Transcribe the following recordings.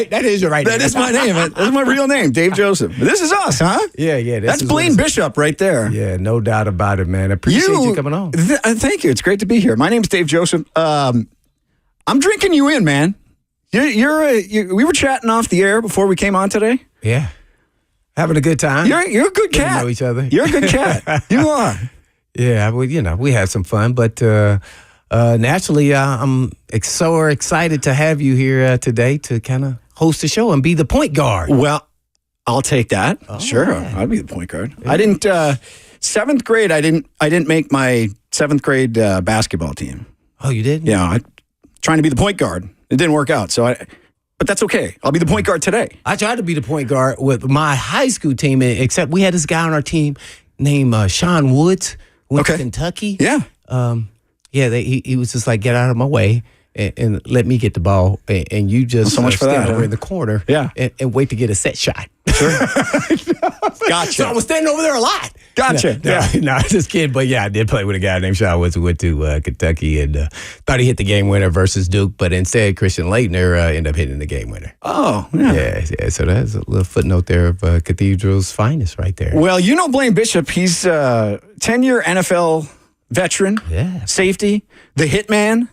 That is your right name. That is my name. That's my real name, Dave Joseph. This is us, huh? Yeah. That's Blaine Bishop right there. Yeah, no doubt about it, man. I appreciate you coming on. Thank you. It's great to be here. My name's Dave Joseph. I'm drinking you in, man. We were chatting off the air before we came on today. Yeah. Having a good time. You're a good cat. We know each other. You're a good cat. You are. Yeah, we had some fun, but naturally, I'm so excited to have you here today to kind of host the show and be the point guard. Well, I'll take that. Oh, sure, yeah. I'll be the point guard. Yeah. I didn't. 7th grade, I didn't make my 7th grade basketball team. Oh, you didn't? Yeah, trying to be the point guard. It didn't work out, but that's okay. I'll be the point guard today. I tried to be the point guard with my high school team, except we had this guy on our team named Sean Woods, who went to Kentucky. Yeah. He was just like, get out of my way and let me get the ball. And you just so much for stand that, over in the corner and wait to get a set shot. Sure. Gotcha. So I was standing over there a lot. Gotcha. No, just kidding. But yeah, I did play with a guy named Sean Woods who went to Kentucky and thought he hit the game winner versus Duke. But instead, Christian Leitner ended up hitting the game winner. Oh, yeah. Yeah. So that's a little footnote there of Cathedral's finest right there. Well, you know Blaine Bishop. He's a 10-year NFL veteran. Yeah. Safety. The Hitman.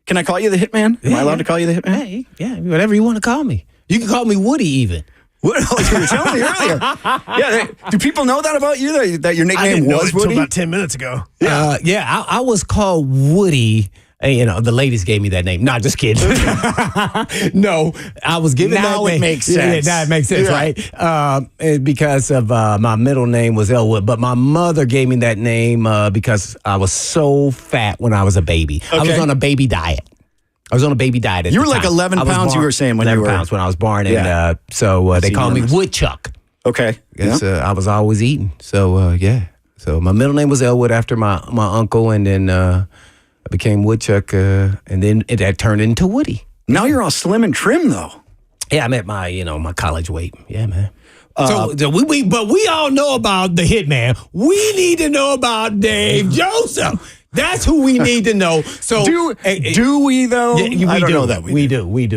Can I call you the Hitman? Am I allowed to call you the Hitman? Hey, yeah, whatever you want to call me. You can call me Woody even. What you were telling me earlier? Yeah, do people know that about you? That your nickname was Woody? Until about 10 minutes ago. I was called Woody. The ladies gave me that name. No, just kidding. No, I was given that name. Now it makes sense. Yeah, that makes sense, right? Because of my middle name was Elwood, but my mother gave me that name because I was so fat when I was a baby. Okay. I was on a baby diet. You were like 11 pounds, you were saying, when you were. 11 pounds when I was born. And so they called me Woodchuck. Okay. I was always eating. So, So my middle name was Elwood after my uncle, and then I became Woodchuck, and then it turned into Woody. Now you're all slim and trim, though. Yeah, I'm at my college weight. Yeah, man. But we all know about the Hitman. We need to know about Dave Joseph. That's who we need to know. So do we though? Yeah, I don't know that we do. We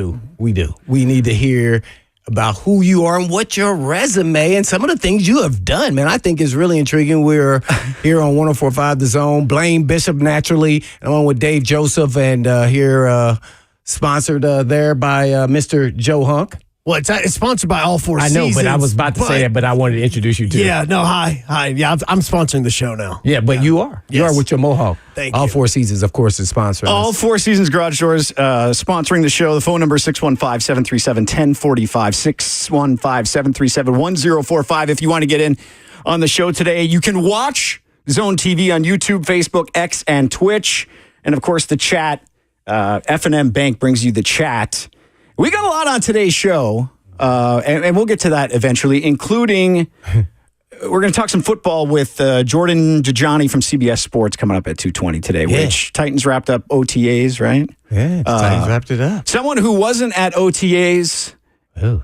need to hear about who you are and what your resume and some of the things you have done, man. I think is really intriguing. We're here on 104.5 The Zone. Blaine Bishop, naturally, along with Dave Joseph, and here sponsored there by Mr. Joe Hunk. Well, it's sponsored by All Four Seasons. I know, but I was about to say that, but I wanted to introduce you to it. Yeah, no, hi. Yeah, I'm sponsoring the show now. Yeah, but you are. Yes. You are with your mohawk. Thank All you. Four Seasons, of course, is sponsoring All us. Four Seasons Garage Doors sponsoring the show. The phone number is 615-737-1045, 615-737-1045. If you want to get in on the show today, you can watch Zone TV on YouTube, Facebook, X, and Twitch. And, of course, the chat. F&M Bank brings you the chat. We got a lot on today's show, and we'll get to that eventually, including we're going to talk some football with Jordan Dajani from CBS Sports coming up at 2:20 today, which Titans wrapped up OTAs, right? Yeah, Titans wrapped it up. Someone who wasn't at OTAs,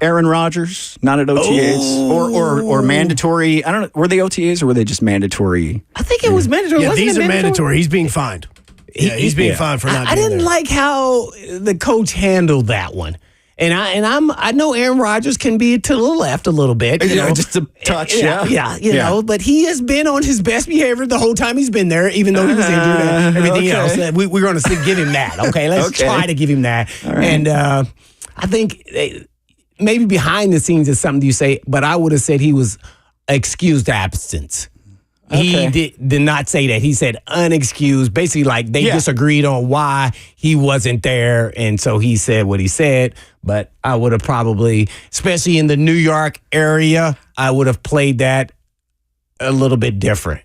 Aaron Rodgers, not at OTAs, or mandatory. I don't know, were they OTAs or were they just mandatory? I think it was mandatory. Yeah, these are mandatory. He's being fined. Yeah, he's being fined for not being I didn't there. like how the coach handled that one. And I know Aaron Rodgers can be to the left a little bit. You know, just a touch, you know, but he has been on his best behavior the whole time he's been there, even though he was injured and everything else. We're going to give him that, okay? Let's try to give him that. Right. And I think maybe behind the scenes is something you say, but I would have said he was excused absence. He did not say that. He said unexcused. Basically, like they disagreed on why he wasn't there, and so he said what he said. But I would have probably, especially in the New York area, I would have played that a little bit different.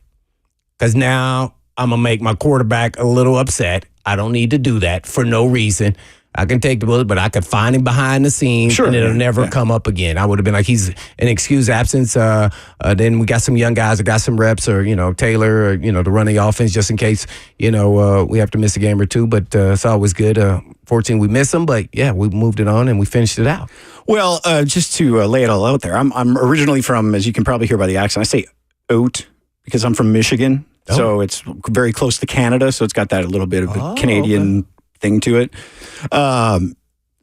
Because now I'm going to make my quarterback a little upset. I don't need to do that for no reason. I can take the bullet, but I could find him behind the scenes, and it'll never come up again. I would have been like, he's an excused absence. Then we got some young guys that got some reps, or, Taylor, or, to run the offense just in case, we have to miss a game or two. But it's always good. Fortunately, we missed them, but, we moved it on and we finished it out. Well, just to lay it all out there, I'm originally from, as you can probably hear by the accent, I say oat because I'm from Michigan. Oh. So it's very close to Canada. So it's got that a little bit of a Canadian thing to it.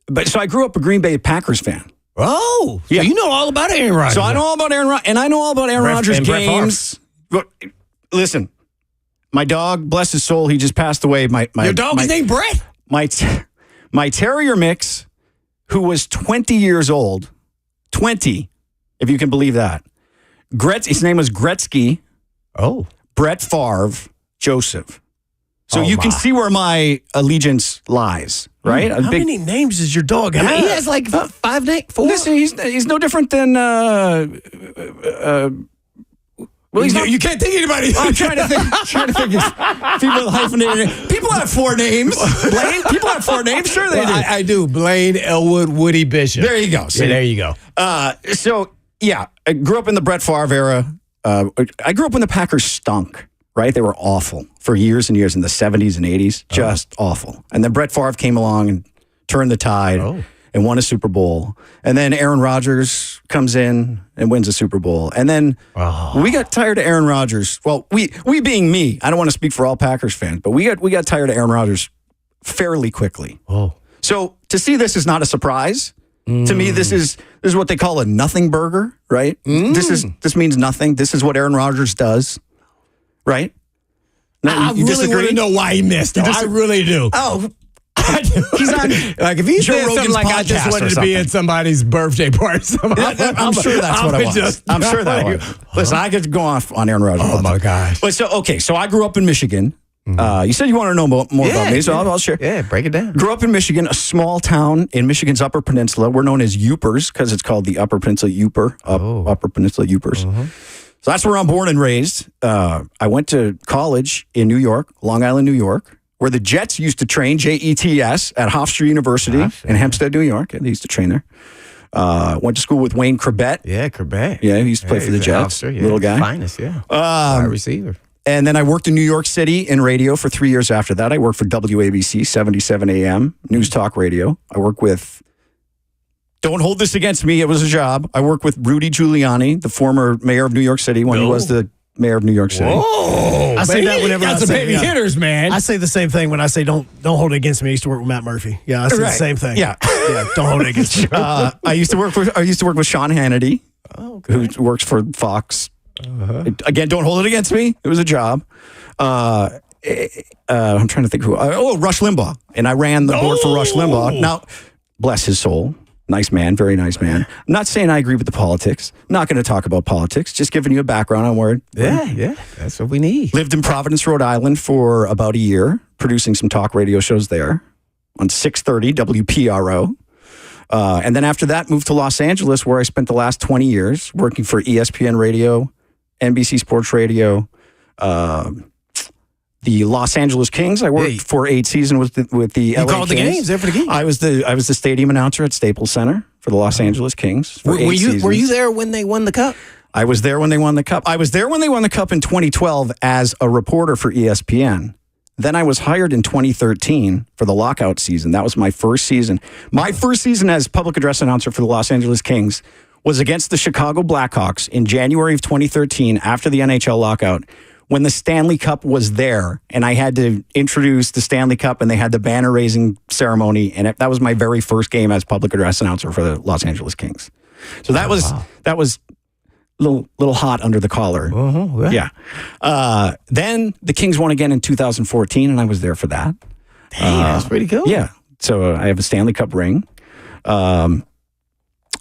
but so I grew up a Green Bay Packers fan. Oh, yeah. So you know all about Aaron Rodgers. So I know all about Aaron Rodgers, and I know all about Aaron Rodgers games. But listen, my dog, bless his soul, he just passed away. Your dog is named Brett? My terrier mix, who was 20 years old, 20, if you can believe that. His name was Gretzky. Oh. Brett Favre, Joseph. So you can see where my allegiance lies, right? How many names does your dog have? He has like 5 names, 4. Listen, he's no different than. Well, you can't think of anybody. I'm trying to think of people with hyphenated. People have 4 names. Blaine, people have 4 names. Sure, they do. I do. Blaine, Elwood, Woody, Bishop. There you go. Yeah, there you go. So yeah, I grew up in the Brett Favre era. I grew up when the Packers stunk. Right? They were awful for years and years in the 70s and 80s. Just awful. And then Brett Favre came along and turned the tide and won a Super Bowl. And then Aaron Rodgers comes in and wins a Super Bowl. And then we got tired of Aaron Rodgers. Well, we being me, I don't want to speak for all Packers fans, but we got tired of Aaron Rodgers fairly quickly. Oh. So to see this is not a surprise. To me, this is what they call a nothing burger, right? This means nothing. This is what Aaron Rodgers does. Right? No, I really want to know why he missed. I really do. Oh, I do. He's on. Like if he said something like I just wanted to be at somebody's birthday party. I'm sure that's what I was. I'm sure that was. Listen, I get to go off on Aaron Rodgers. Oh my gosh. But so I grew up in Michigan. You said you want to know more about me, so I'll share. Yeah, break it down. Grew up in Michigan, a small town in Michigan's Upper Peninsula. We're known as Yoopers because it's called the Upper Peninsula Yooper. Upper Peninsula Yoopers. So that's where I'm born and raised. I went to college in New York, Long Island, New York, where the Jets used to train, Jets, at Hofstra University in Hempstead, New York. They used to train there. Went to school with Wayne Corbett. Yeah, Corbett. Yeah, he used to play for the Jets. Little guy. Finest, wide receiver. And then I worked in New York City in radio for 3 years after that. I worked for WABC, 77 AM, News Talk Radio. I worked with... Don't hold this against me. It was a job. I worked with Rudy Giuliani, the former mayor of New York City, when he was the mayor of New York City. Whoa! I say that whenever got some heavy hitters, man. I say the same thing when I say don't hold it against me. I used to work with Matt Murphy. Yeah, I say the same thing. Yeah, don't hold it against me. I used to work with Sean Hannity, who works for Fox. Again, don't hold it against me. It was a job. I'm trying to think who. Rush Limbaugh, and I ran the board for Rush Limbaugh. Now, bless his soul. Nice man, very nice man. I'm not saying I agree with the politics. Not going to talk about politics. Just giving you a background on where. Yeah, that's what we need. Lived in Providence, Rhode Island for about a year, producing some talk radio shows there on 630 WPRO. And then after that, moved to Los Angeles, where I spent the last 20 years working for ESPN Radio, NBC Sports Radio, the Los Angeles Kings. I worked for 8 seasons with the LA You called Kings. the games there for the games. I was the stadium announcer at Staples Center for the Los Angeles Kings for 8 seasons. Were you there when they won the cup? I was there when they won the cup. I was there when they won the cup in 2012 as a reporter for ESPN. Then I was hired in 2013 for the lockout season. That was my first season. My first season as public address announcer for the Los Angeles Kings was against the Chicago Blackhawks in January of 2013 after the NHL lockout, when the Stanley Cup was there, and I had to introduce the Stanley Cup, and they had the banner raising ceremony, and that was my very first game as public address announcer for the Los Angeles Kings. So that was a little hot under the collar. Yeah. Then the Kings won again in 2014, and I was there for that. Dang, that's pretty cool. Yeah. So I have a Stanley Cup ring. I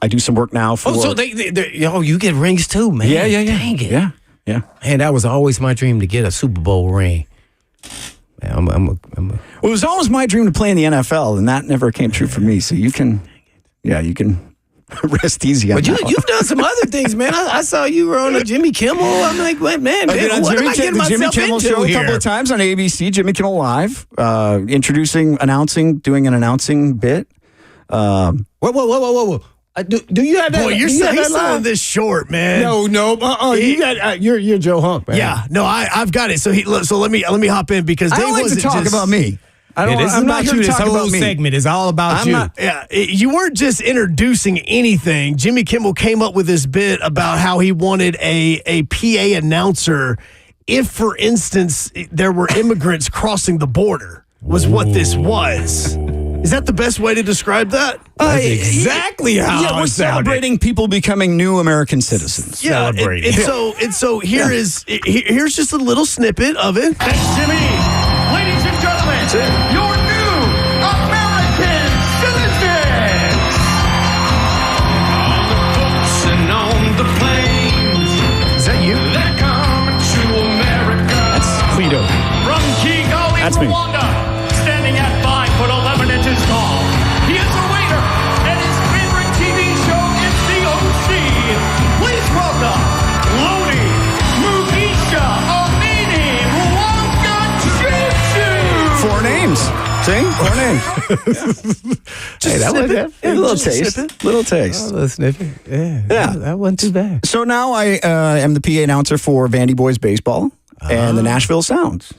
do some work now for. Oh, so you get rings too, man. Yeah. Dang it. Yeah. Man, that was always my dream to get a Super Bowl ring. Man, Well, it was always my dream to play in the NFL, and that never came true for me. So you can rest easy on but that. You've done some other things, man. I saw you were on a Jimmy Kimmel. I'm like, man, what am I getting myself Jimmy Kimmel into show here? a couple of times on ABC, Jimmy Kimmel Live, doing an announcing bit. Whoa. Do you have that? Boy, you're selling this short, man. No. You got you're Joe Hunk, man. Yeah, no, I've got it. So let me hop in because I Dave don't like to wasn't talk just, about me. I'm not here to talk about me. This whole segment is all about you. You weren't just introducing anything. Jimmy Kimmel came up with this bit about how he wanted a PA announcer if, for instance, there were immigrants crossing the border, was what this was. Is that the best way to describe that? That's exactly how Yeah, we're it sounded. celebrating people becoming new American citizens. Yeah, Celebrating. and so here's just a little snippet of it. Thanks, Jimmy. Ladies and gentlemen, your new American citizens. On the books and on the planes. Is that you? They're coming to America. That's Cleto. From Kigali, That's me. Rwanda, standing at 5'11" tall. He is a waiter, and his favorite TV show is The OC. Please welcome Lodi Mugisha Amini Mwanga Choo-Choo. 4 names. See? 4 names. Hey, that snippet. wasn't A little Just a taste. snippet. Little taste. a little snippet. Yeah, that wasn't too bad. So now I am the PA announcer for Vandy Boys Baseball and the Nashville Sounds.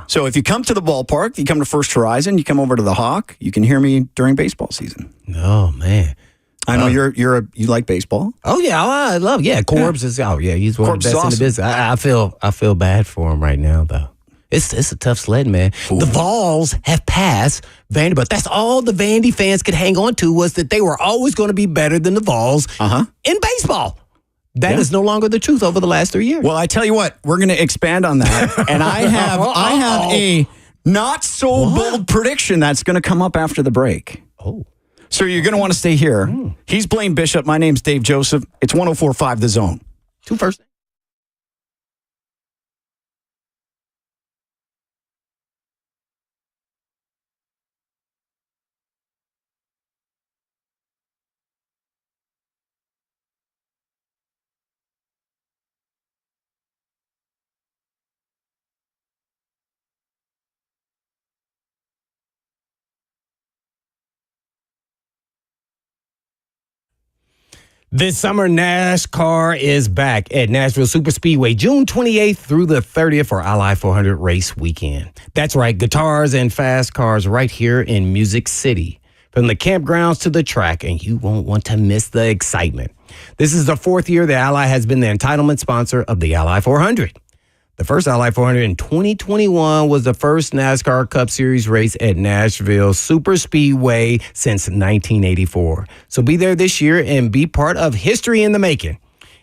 So if you come to the ballpark, you come to First Horizon, you come over to the Hawk, you can hear me during baseball season. Oh man. I know you like baseball. Oh yeah, I love. Yeah, Corbs is out. Yeah, he's one of Corbs the is best in the awesome. business. I feel bad for him right now though. It's a tough sled, man. The Vols have passed Vanderbilt. That's all the Vandy fans could hang on to was that they were always going to be better than the Vols in baseball. That is no longer the truth over the last 3 years. Well, I tell you what, we're going to expand on that, and I have a not so bold prediction that's going to come up after the break. Oh. So you're going to want to stay here. He's Blaine Bishop. My name's Dave Joseph. It's 104.5 The Zone. 2 first. This summer, NASCAR is back at Nashville Super Speedway, June 28th through the 30th for Ally 400 race weekend. That's right, guitars and fast cars right here in Music City. From the campgrounds to the track, and you won't want to miss the excitement. This is the 4th year that Ally has been the entitlement sponsor of the Ally 400. The first Ally 400 in 2021 was the first NASCAR Cup Series race at Nashville Super Speedway since 1984. So be there this year and be part of history in the making.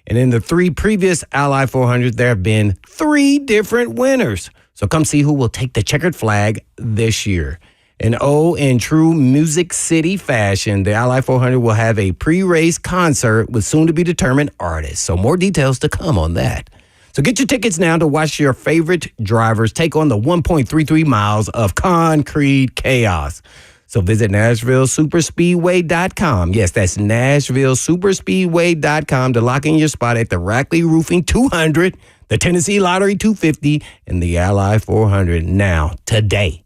And in the 3 previous Ally 400, there have been 3 different winners. So come see who will take the checkered flag this year. And in true Music City fashion, the Ally 400 will have a pre-race concert with soon-to-be-determined artists. So more details to come on that. So get your tickets now to watch your favorite drivers take on the 1.33 miles of concrete chaos. So visit NashvilleSuperspeedway.com. Yes, that's NashvilleSuperspeedway.com to lock in your spot at the Rackley Roofing 200, the Tennessee Lottery 250, and the Ally 400 now, today.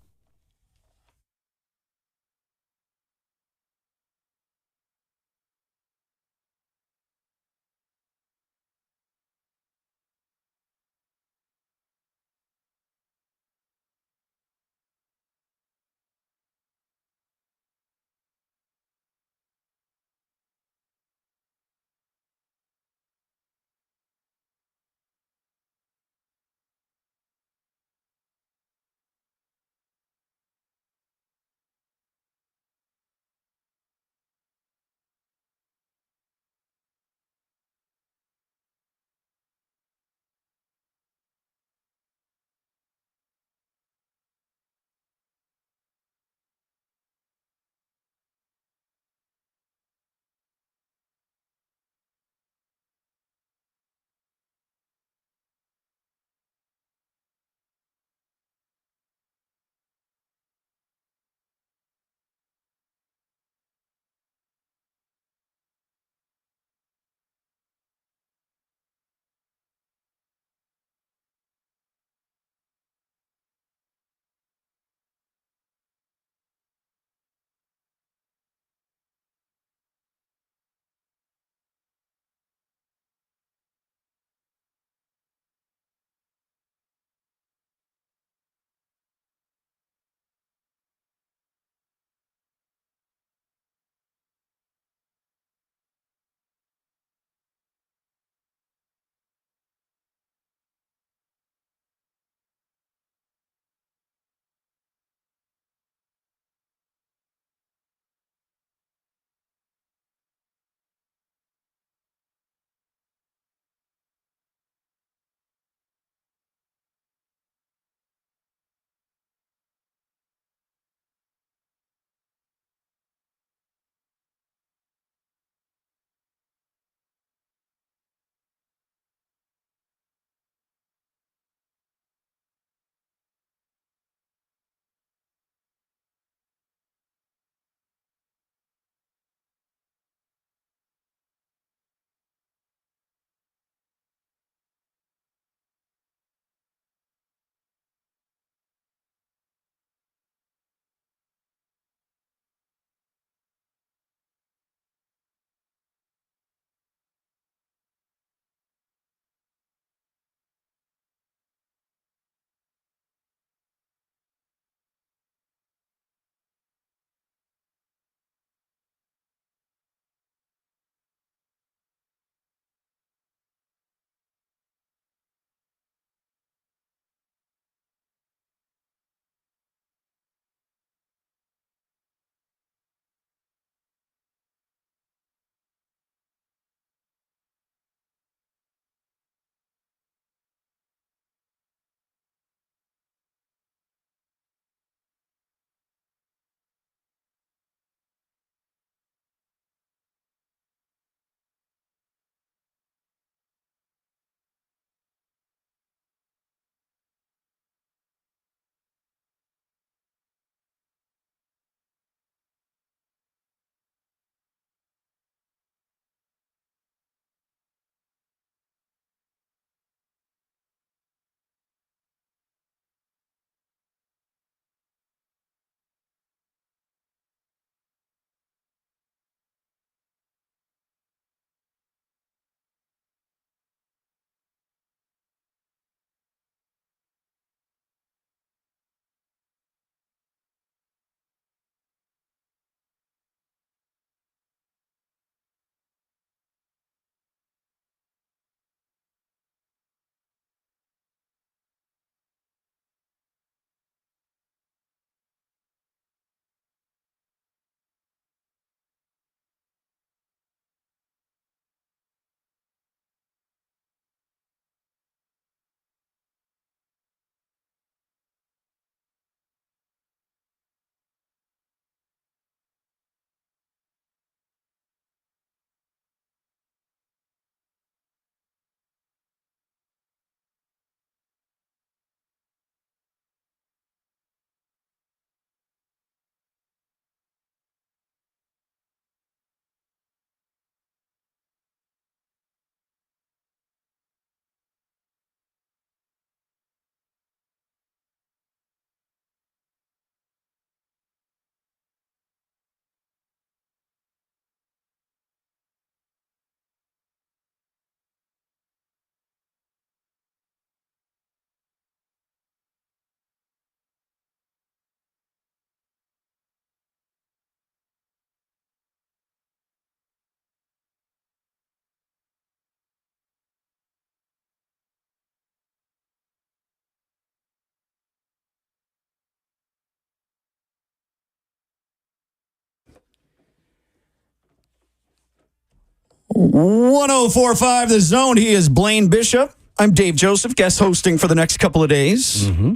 1045 The Zone. He is Blaine Bishop. I'm Dave Joseph, guest hosting for the next couple of days. Mm-hmm.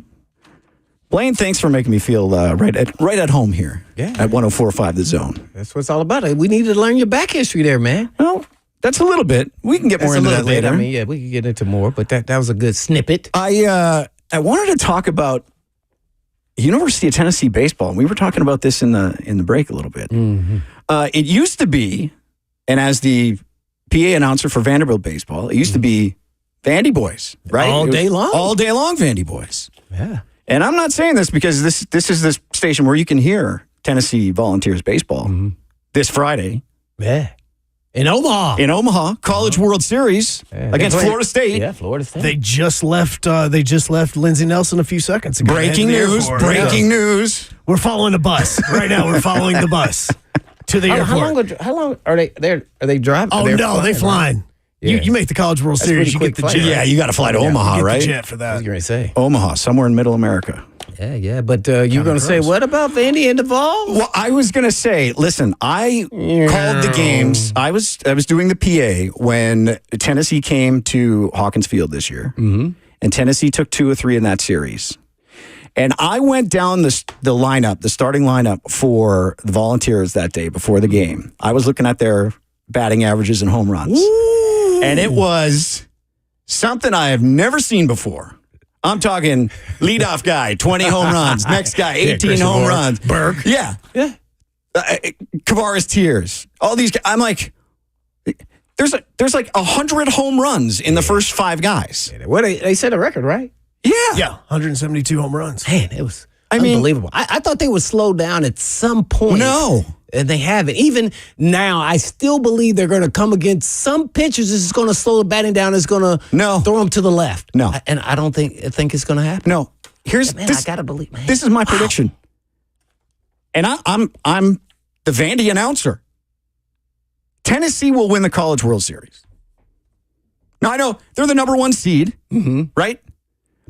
Blaine, thanks for making me feel right at home here at 1045 The Zone. That's what it's all about. We needed to learn your back history there, man. Well, that's a little bit. We can get more into that later. I mean, yeah, we can get into more, but that was a good snippet. I wanted to talk about University of Tennessee baseball, and we were talking about this in the break a little bit. Mm-hmm. It used to be, and as the PA announcer for Vanderbilt baseball, it used to be Vandy Boys, right? All day long? All day long, Vandy Boys. Yeah. And I'm not saying this because this is the station where you can hear Tennessee Volunteers baseball this Friday. Yeah. In Omaha. College World Series against Florida State. Yeah, Florida State. They just left Lindsey Nelson a few seconds ago. Breaking news. We're following the bus. Right now, we're following the bus to the airport. How long are they there? Are they driving? Oh, no, they're flying. Yeah. You make the College World Series, you get the jet. Yeah, you got to fly to Omaha, right? The jet for that. I was going to say. Omaha, somewhere in middle America. Yeah. But you're going to say, what about Vandy and the Vols? Well, I was going to say, listen, I called the games. I was doing the PA when Tennessee came to Hawkins Field this year. Mm-hmm. And Tennessee took 2 or 3 in that series. And I went down the lineup, the starting lineup for the Volunteers that day before the game. I was looking at their batting averages and home runs. Ooh. And it was something I have never seen before. I'm talking leadoff guy, 20 home runs. Next guy, 18 home runs. Burke. Yeah. Kavares Tears. All these guys. I'm like, there's like 100 home runs in the first 5 guys. Well, they set a record, right? Yeah. 172 home runs. Man, it was unbelievable. I thought they would slow down at some point. No. And they haven't. Even now, I still believe they're going to come against some pitchers. It's going to slow the batting down. It's going to throw them to the left. No. And I don't think it's going to happen. No. I got to believe, man. This is my prediction. And I'm the Vandy announcer. Tennessee will win the College World Series. Now, I know they're the number 1 seed, right?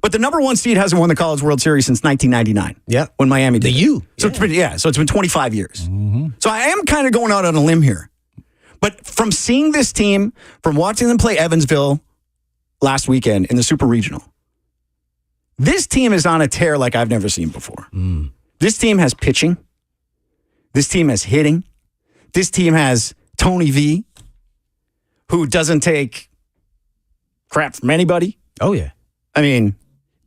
But the number 1 seed hasn't won the College World Series since 1999. Yeah. When Miami did. The U. So it's been 25 years. Mm-hmm. So I am kind of going out on a limb here. But from seeing this team, from watching them play Evansville last weekend in the Super Regional, this team is on a tear like I've never seen before. Mm. This team has pitching. This team has hitting. This team has Tony V, who doesn't take crap from anybody. Oh, yeah. I mean,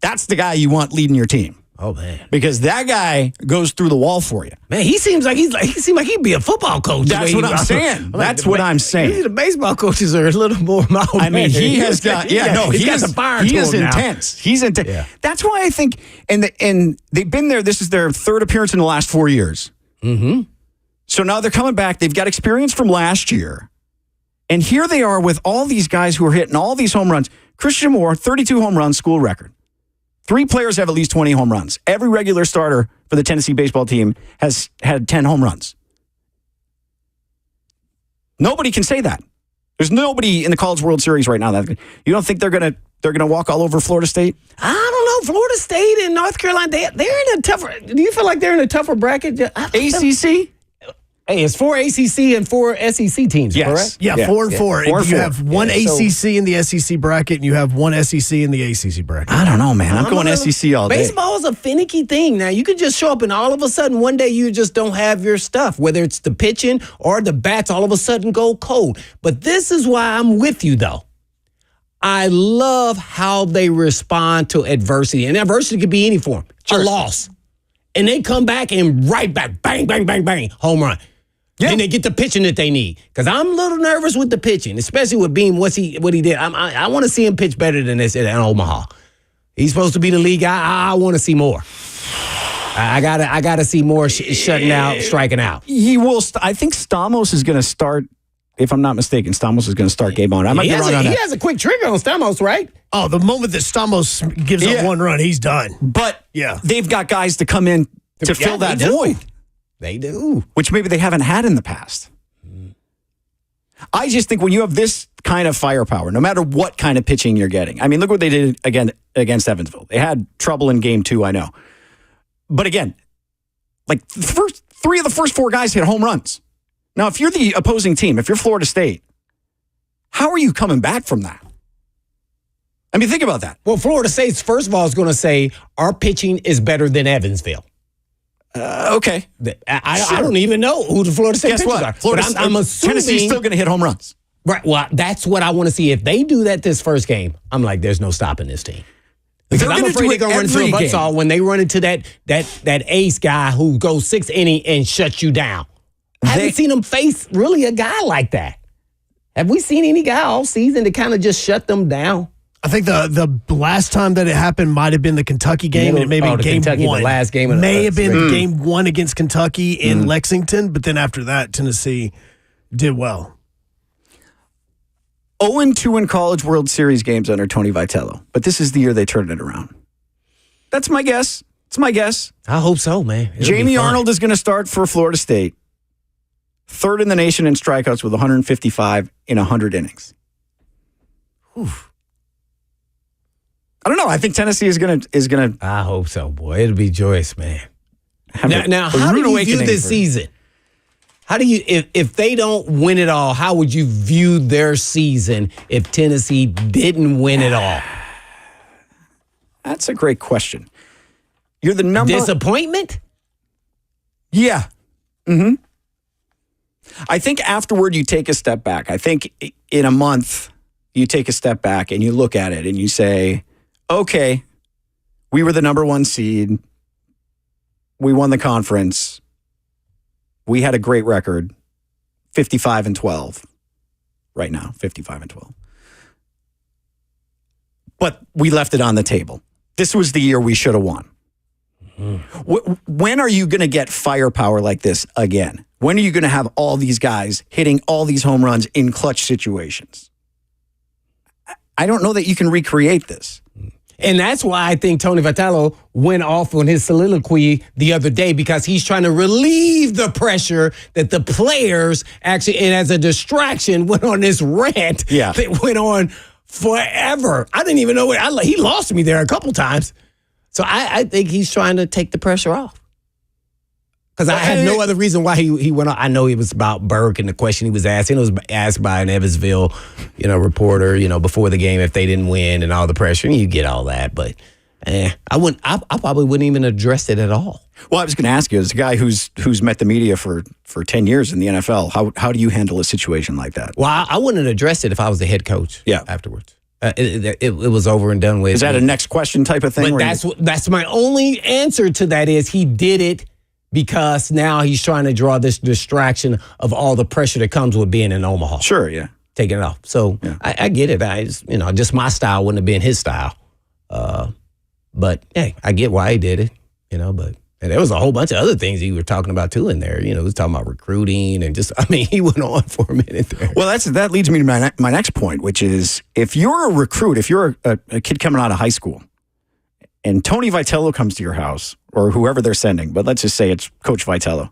that's the guy you want leading your team. Oh, man. Because that guy goes through the wall for you. Man, he seems like he'd be a football coach. That's what I'm saying. That's what I'm saying. The baseball coaches are a little more mild. I mean, he has got, he got some fire to him now. He is intense. He's intense. Yeah. That's why I think, and they've been there, this is their 3rd appearance in the last 4 years. Mm-hmm. So now they're coming back. They've got experience from last year. And here they are with all these guys who are hitting all these home runs. Christian Moore, 32 home runs, school record. 3 players have at least 20 home runs. Every regular starter for the Tennessee baseball team has had 10 home runs. Nobody can say that. There's nobody in the College World Series right now that you don't think they're gonna walk all over Florida State? I don't know. Florida State and North Carolina, they're in a tougher. Do you feel like they're in a tougher bracket? ACC? Hey, it's 4 ACC and 4 SEC teams, correct? Yeah, 4 and 4. You have one ACC in the SEC bracket, and you have one SEC in the ACC bracket. I don't know, man. I'm going SEC all day. Baseball is a finicky thing. Now, you could just show up, and all of a sudden, one day, you just don't have your stuff, whether it's the pitching or the bats all of a sudden go cold. But this is why I'm with you, though. I love how they respond to adversity, and adversity could be any form. Sure. A loss. And they come back and right back, bang, bang, bang, bang, home run. Yeah. Then they get the pitching that they need. Because I'm a little nervous with the pitching, especially with Beam, what he did. I want to see him pitch better than this in Omaha. He's supposed to be the league guy. I want to see more. I gotta see more shutting out, striking out. He will. I think Stamos is going to start. If I'm not mistaken, Stamos is going to start game on. I might be wrong on that. He has a quick trigger on Stamos, right? Oh, the moment that Stamos gives up one run, he's done. But they've got guys to come in to fill that void. They do. Which maybe they haven't had in the past. I just think when you have this kind of firepower, no matter what kind of pitching you're getting. I mean, look what they did again against Evansville. They had trouble in game 2, I know. But again, like the first 3 of the first 4 guys hit home runs. Now, if you're the opposing team, if you're Florida State, How are you coming back from that? I mean, think about that. Well, Florida State's, first of all, is going to say our pitching is better than Evansville. Okay. I don't even know who the Florida State pitchers are. I'm assuming Tennessee's still going to hit home runs. Right. Well, that's what I want to see. If they do that this first game, I'm like, there's no stopping this team. Because I'm afraid they're going to run into a buzzsaw when they run into that ace guy who goes 6 innings and shuts you down. I haven't seen them face really a guy like that. Have we seen any guy all season to kind of just shut them down? I think the last time that it happened might have been the Kentucky game, and maybe game Kentucky, one. The last game of may have been game one against Kentucky in Lexington, but then after that, Tennessee did well. 0-2 in College World Series games under Tony Vitello, but this is the year they turned it around. That's my guess. It's my guess. I hope so, man. Jamie Arnold is going to start for Florida State. Third in the nation in strikeouts with 155 in 100 innings. Whew. I don't know. I think Tennessee is gonna. I hope so, boy. It'll be joyous, man. Now, how do you view this season? How do you, if they don't win it all, how would you view their season if Tennessee didn't win it all? That's a great question. You're the number disappointment. Yeah. Mm-hmm. I think afterward you take a step back. I think in a month you take a step back and you look at it and you say, okay, we were the number 1 seed. We won the conference. We had a great record, 55-12 right now, 55-12. But we left it on the table. This was the year we should have won. When are you going to get firepower like this again? When are you going to have all these guys hitting all these home runs in clutch situations? I don't know that you can recreate this. And that's why I think Tony Vitello went off on his soliloquy the other day, because he's trying to relieve the pressure that the players actually, and as a distraction, went on this rant that went on forever. I didn't even know he lost me there a couple times. So I think he's trying to take the pressure off. Because I had no other reason why he went on. I know it was about Burke and the question he was asking. It was asked by an Evansville, reporter, before the game if they didn't win and all the pressure. And you get all that, but I probably wouldn't even address it at all. Well, I was going to ask you, as a guy who's met the media for 10 years in the NFL, how do you handle a situation like that? Well, I wouldn't address it if I was the head coach. Afterwards. It was over and done with. Is that a next question type of thing? But that's my only answer to that is he did it because now he's trying to draw this distraction of all the pressure that comes with being in Omaha. Sure, yeah. Taking it off. So I get it. Just my style wouldn't have been his style. But hey, I get why he did it, but and there was a whole bunch of other things he was talking about too in there. He was talking about recruiting and he went on for a minute there. Well, that leads me to my next point, which is if you're a recruit, if you're a kid coming out of high school, and Tony Vitello comes to your house, or whoever they're sending, but let's just say it's Coach Vitello,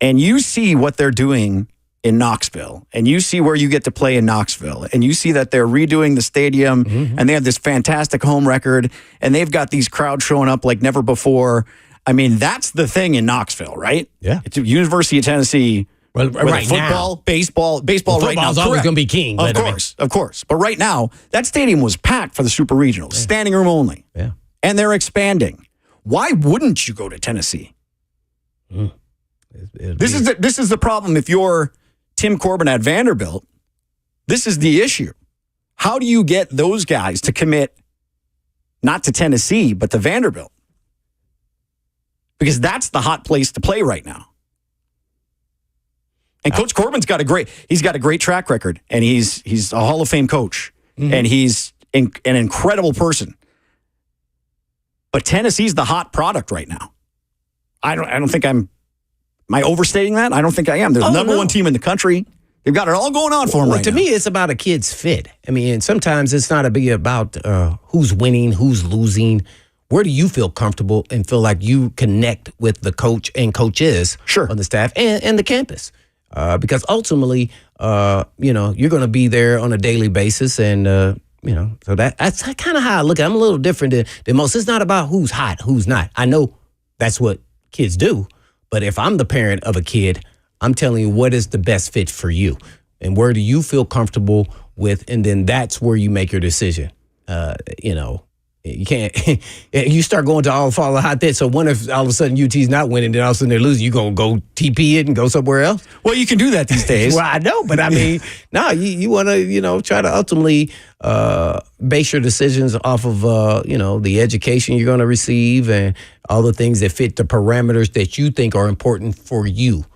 and you see what they're doing in Knoxville, and you see where you get to play in Knoxville, and you see that they're redoing the stadium, and they have this fantastic home record, and they've got these crowds showing up like never before. I mean, that's the thing in Knoxville, right? Yeah. It's University of Tennessee. Well, right football, now. baseball right now. Football's always going to be king. Of course. But right now, that stadium was packed for the Super Regional, standing room only. Yeah. And they're expanding. Why wouldn't you go to Tennessee? This is the problem. If you're Tim Corbin at Vanderbilt, this is the issue. How do you get those guys to commit not to Tennessee, but to Vanderbilt? Because that's the hot place to play right now. And Coach Corbin's got a great track record, and he's a Hall of Fame coach, and he's an incredible person. But Tennessee's the hot product right now. I don't think am I overstating that? I don't think I am. They're the number 1 team in the country. They've got it all going on for them right now. To me, it's about a kid's fit. I mean, sometimes it's not about who's winning, who's losing. Where do you feel comfortable and feel like you connect with the coach and coaches on the staff and the campus? Because ultimately, you're going to be there on a daily basis. And, so that's kind of how I look at it. I'm a little different than most. It's not about who's hot, who's not. I know that's what kids do. But if I'm the parent of a kid, I'm telling you what is the best fit for you. and where do you feel comfortable with, and then that's where you make your decision. You can't. You start going to all follow hot that. So what if all of a sudden UT's not winning, then all of a sudden they're losing? You gonna go TP it and go somewhere else? Well, you can do that these days. Well, I know, but I mean, no, you want to try to ultimately base your decisions off of the education you're going to receive and all the things that fit the parameters that you think are important for you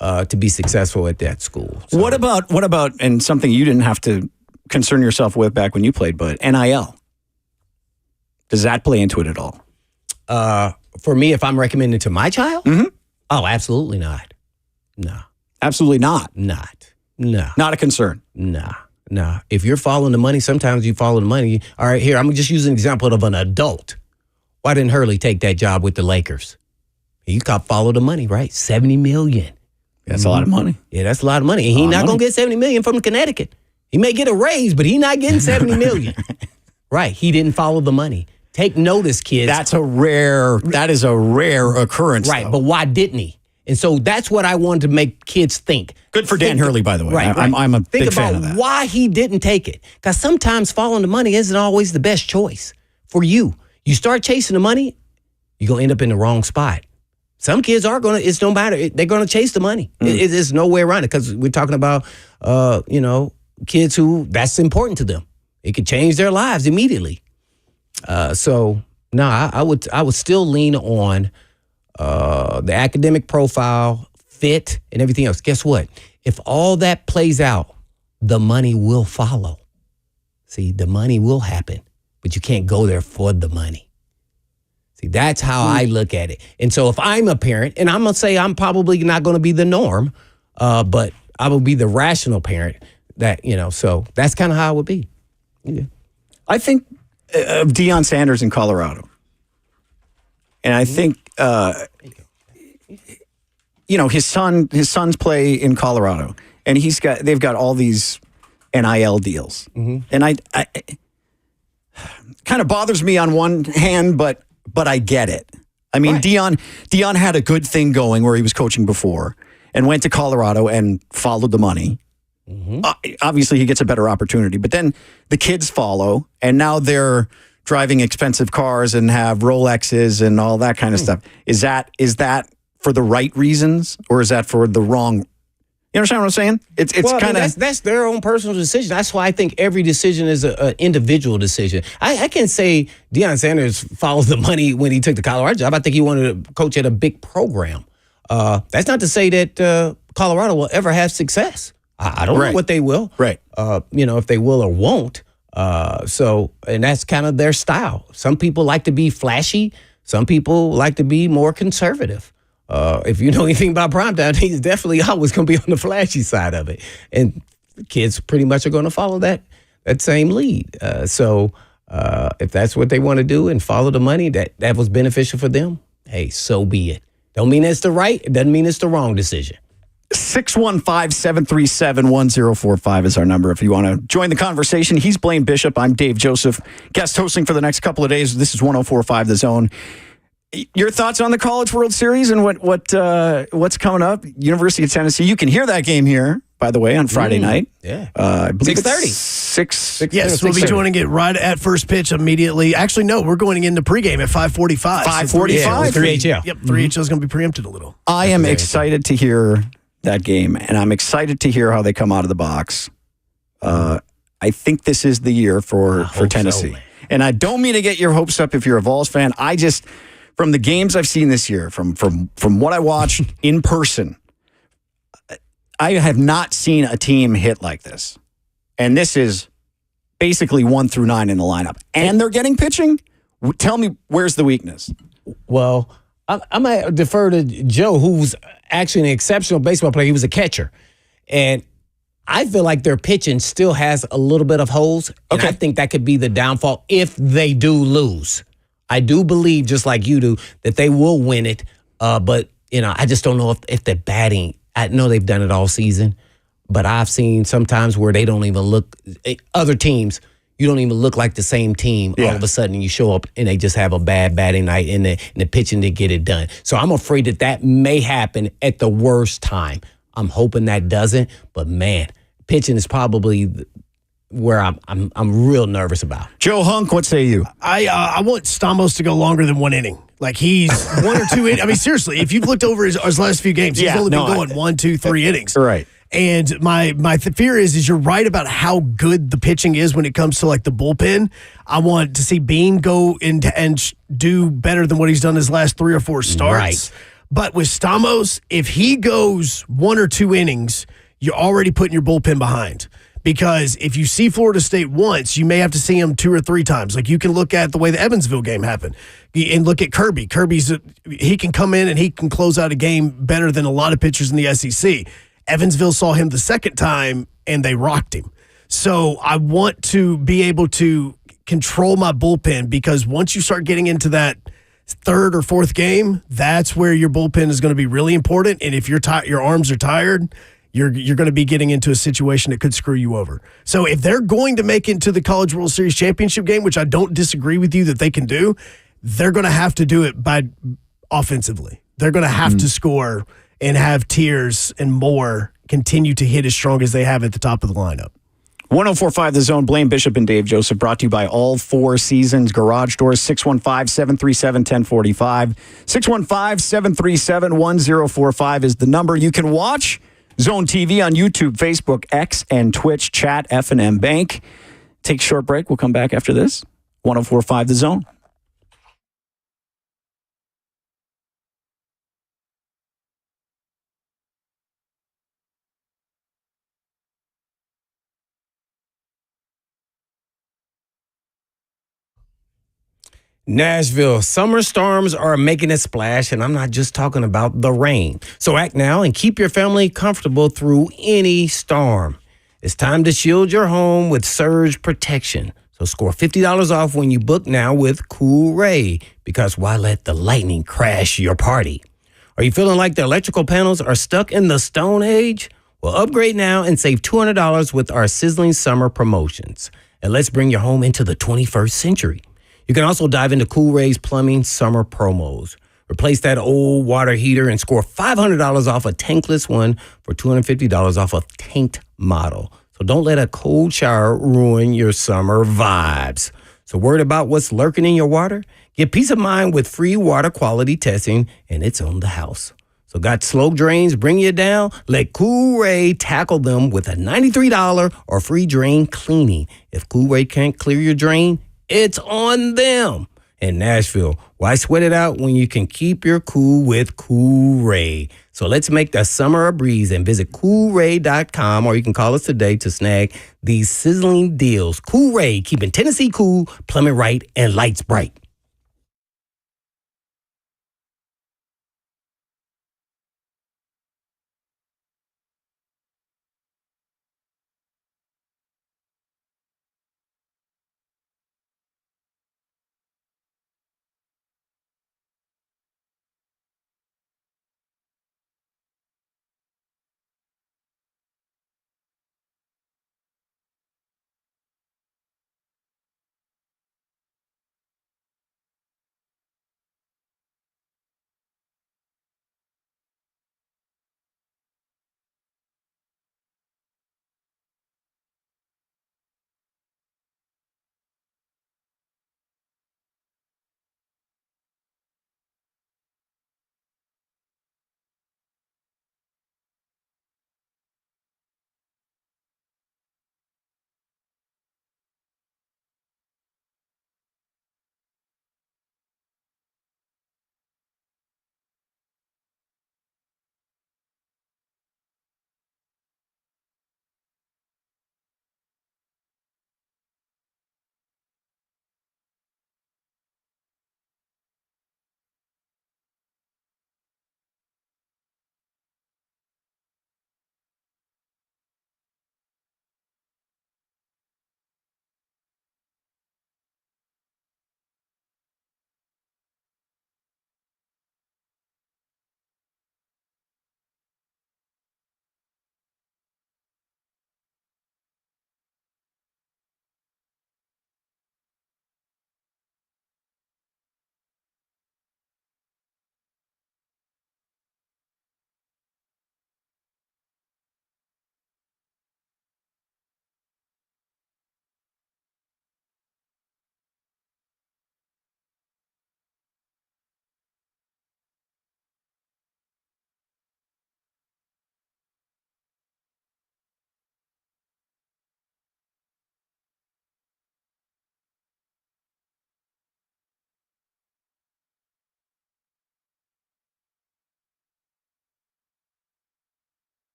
to be successful at that school. So, What about and something you didn't have to concern yourself with back when you played, but NIL? Does that play into it at all? For me, if I'm recommending to my child, Mm-hmm. oh, absolutely not. No, Absolutely not. no, Not a concern. no. If you're following the money, sometimes you follow the money. All right, here, I'm going to just use an example of an adult. Why didn't Hurley take that job with the Lakers? He got follow the money, right? $70 million. That's a lot of money. Yeah, that's a lot of money. And he's not going to get $70 million from Connecticut. He may get a raise, but he's not getting $70 million. Right. He didn't follow the money. Take notice, kids. That is a rare occurrence. Right. Though. But why didn't he? And so that's what I wanted to make kids think. Good for Dan Hurley, by the way. Right. I'm a think big fan of about that. why he didn't take it. Because sometimes following the money isn't always the best choice for you. You start chasing the money, you're going to end up in the wrong spot. Some kids are going to, it's no matter, they're going to chase the money. There's no way around it because we're talking about, kids who that's important to them. It could change their lives immediately. I would still lean on the academic profile, fit, and everything else. Guess what? If all that plays out, the money will follow. See, the money will happen, but you can't go there for the money. See, that's how I look at it. And so if I'm a parent, and I'm going to say I'm probably not going to be the norm, but I will be the rational parent that, so that's kind of how it would be. Yeah. I think of Deion Sanders in Colorado. And I think, his sons play in Colorado, and they've got all these NIL deals. Mm-hmm. And I kind of bothers me on one hand, but I get it. I mean, right. Deion had a good thing going where he was coaching before and went to Colorado and followed the money. Mm-hmm. Obviously, he gets a better opportunity, but then the kids follow, and now they're driving expensive cars and have Rolexes and all that kind of stuff. Is that for the right reasons, or is that for the wrong? You understand what I'm saying? It's kind of that's their own personal decision. That's why I think every decision is an individual decision. I can't say Deion Sanders followed the money when he took the Colorado job. I think he wanted to coach at a big program. That's not to say that Colorado will ever have success. I don't know what they will. Right. If they will or won't. And that's kind of their style. Some people like to be flashy. Some people like to be more conservative. If you know anything about primetime, he's definitely always going to be on the flashy side of it. And kids pretty much are going to follow that same lead. If that's what they want to do and follow the money, that was beneficial for them, hey, so be it. Don't mean it's the right. It doesn't mean it's the wrong decision. 615-737-1045 is our number if you want to join the conversation. He's Blaine Bishop. I'm Dave Joseph, guest hosting for the next couple of days. This is 104.5 The Zone. Your thoughts on the College World Series and what's coming up? University of Tennessee. You can hear that game here, by the way, on Friday night. Yeah. 6:30. 6. Yes, we'll be joining it right at first pitch immediately. Actually, no, we're going into pregame at 5:45. 5:45. 3HL. Yep, 3HL is going to be preempted a little. I am excited to hear that game, and I'm excited to hear how they come out of the box. I think this is the year for Tennessee. And I don't mean to get your hopes up if you're a Vols fan. I just, from the games I've seen this year, from what I watched in person, I have not seen a team hit like this. And this is basically 1 through 9 in the lineup. And they're getting pitching? Tell me, where's the weakness? Well, I'm going to defer to Joe, who's actually an exceptional baseball player. He was a catcher. And I feel like their pitching still has a little bit of holes. And I think that could be the downfall if they do lose. I do believe, just like you do, that they will win it. But, I just don't know if they're batting. I know they've done it all season. But I've seen sometimes where they don't even look, other teams, you don't even look like the same team. Yeah. All of a sudden you show up and they just have a bad batting night and the pitching to get it done. So I'm afraid that may happen at the worst time. I'm hoping that doesn't. But, man, pitching is probably where I'm real nervous about. Joe Hunk, what say you? I want Stamos to go longer than 1 inning. Like he's 1 or 2 innings. I mean, seriously, if you've looked over his last few games, he's only been going 1, 2, 3 innings. Right. And my fear is you're right about how good the pitching is when it comes to like the bullpen. I want to see Bean go and do better than what he's done his last 3 or 4 starts. Right. But with Stamos, if he goes 1 or 2 innings, you're already putting your bullpen behind. Because if you see Florida State once, you may have to see him 2 or 3 times. Like you can look at the way the Evansville game happened and look at Kirby. He can come in and he can close out a game better than a lot of pitchers in the SEC. Evansville saw him the second time and they rocked him. So I want to be able to control my bullpen because once you start getting into that 3rd or 4th game, that's where your bullpen is going to be really important. And if your arms are tired, you're going to be getting into a situation that could screw you over. So if they're going to make it to the College World Series championship game, which I don't disagree with you that they can do, they're going to have to do it by offensively. They're going to have to score and have Tiers and Moore continue to hit as strong as they have at the top of the lineup. 104.5 The Zone, Blaine Bishop and Dave Joseph, brought to you by All Four Seasons Garage Doors, 615-737-1045. 615-737-1045 is the number. You can watch Zone TV on YouTube, Facebook, X, and Twitch, chat, F&M Bank. Take a short break. We'll come back after this. 104.5 The Zone. Nashville, summer storms are making a splash, and I'm not just talking about the rain. So act now and keep your family comfortable through any storm. It's time to shield your home with surge protection. So score $50 off when you book now with Cool Ray, because why let the lightning crash your party? Are you feeling like the electrical panels are stuck in the Stone Age? Well, upgrade now and save $200 with our sizzling summer promotions. And let's bring your home into the 21st century. You can also dive into Cool Ray's plumbing summer promos. Replace that old water heater and score $500 off a tankless one for $250 off a tanked model. So don't let a cold shower ruin your summer vibes. So worried about what's lurking in your water? Get peace of mind with free water quality testing, and it's on the house. So got slow drains bring you down? Let Cool Ray tackle them with a $93 or free drain cleaning. If Cool Ray can't clear your drain, it's on them. In Nashville, why sweat it out when you can keep your cool with Cool Ray? So let's make the summer a breeze and visit coolray.com, or you can call us today to snag these sizzling deals. Cool Ray, keeping Tennessee cool, plumbing right, and lights bright.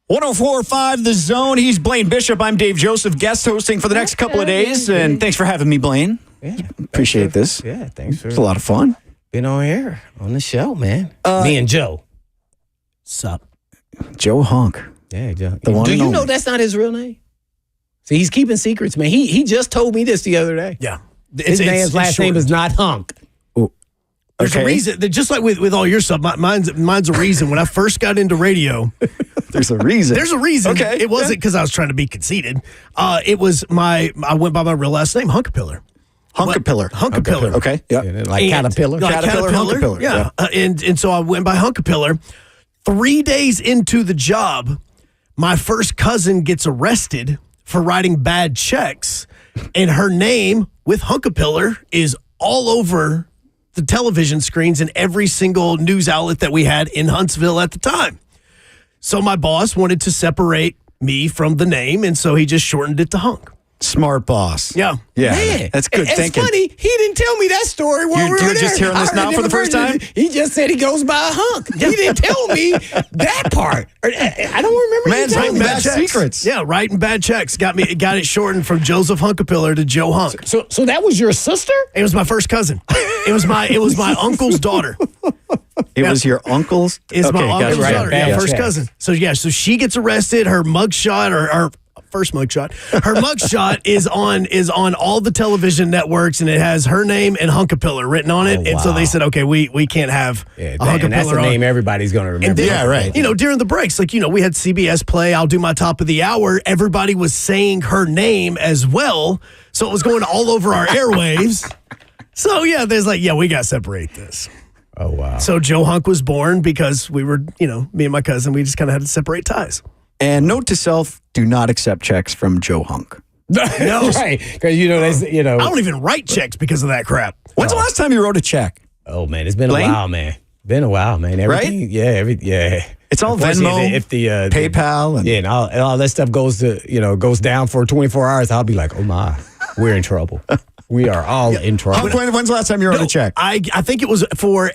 104.5 The Zone. He's Blaine Bishop. I'm Dave Joseph, guest hosting for the next couple of days. And thanks for having me, Blaine. Yeah, Appreciate this. Yeah, thanks for It's a lot of fun. being on here on the show, man. Me and Joe. Sup? Joe Hunk. Yeah, Joe. The one Do and you only. know that's not his real name? See, he's keeping secrets, man. He just told me this the other day. Yeah. His last name is not Hunk. There's a reason. Just like with all your stuff, mine's a reason. When I first got into radio, There's a reason. there's a reason. Okay, It wasn't because I was trying to be conceited. It was I went by my real last name, Hunkapillar. Hunkapillar. Hunkapillar. Okay. Yeah. Like And- Caterpillar. Like Caterpillar, Hunkapillar, Yeah. And so I went by Hunkapillar. 3 days into the job, my first cousin gets arrested for writing bad checks, and her name with Hunkapillar is all over the television screens in every single news outlet that we had in Huntsville at the time. So my boss wanted to separate me from the name, and so he just shortened it to Hunk. Smart boss. Yeah. Yeah. Man, That's good it's thinking. funny. He didn't tell me that story while we were You're there. just hearing this I now heard for the first version. time? He just said he goes by Hunk. He didn't tell me that part. I don't remember. Man's you telling writing me bad that. secrets. Yeah, writing bad checks got it shortened from Joseph Hunkapillar to Joe Hunk. So that was your sister? It was my first cousin. It was my uncle's daughter. It was your uncle's. It's my gotcha. uncle's right. daughter. Bad Yeah, first checks. cousin. So she gets arrested. Her mugshot or first mugshot. Her mugshot is on all the television networks, and it has her name and Hunkapillar written on it. Oh, And so wow. they said, okay, we can't have a And that's Hunkapillar the on. name everybody's going to remember. And then, Yeah, right. You know, during the breaks, like, we had CBS play, I'll do my top of the hour. Everybody was saying her name as well. So it was going all over our airwaves. So, yeah, there's we got to separate this. Oh, wow. So Joe Hunk was born because we were, me and my cousin, we just kind of had to separate ties. And note to self, do not accept checks from Joe Hunk. No. Right. Because, I don't even write checks because of that crap. When's the last time you wrote a check? Oh, man, it's been Blaine? a while, man. Been a while, man. Everything, Right? Yeah, It's all Unfortunately, Venmo, if the PayPal, and and all that stuff goes down for 24 hours, I'll be like, oh my, we're in trouble. We are all in trouble. Hunk, when's the last time you wrote a check? I think it was for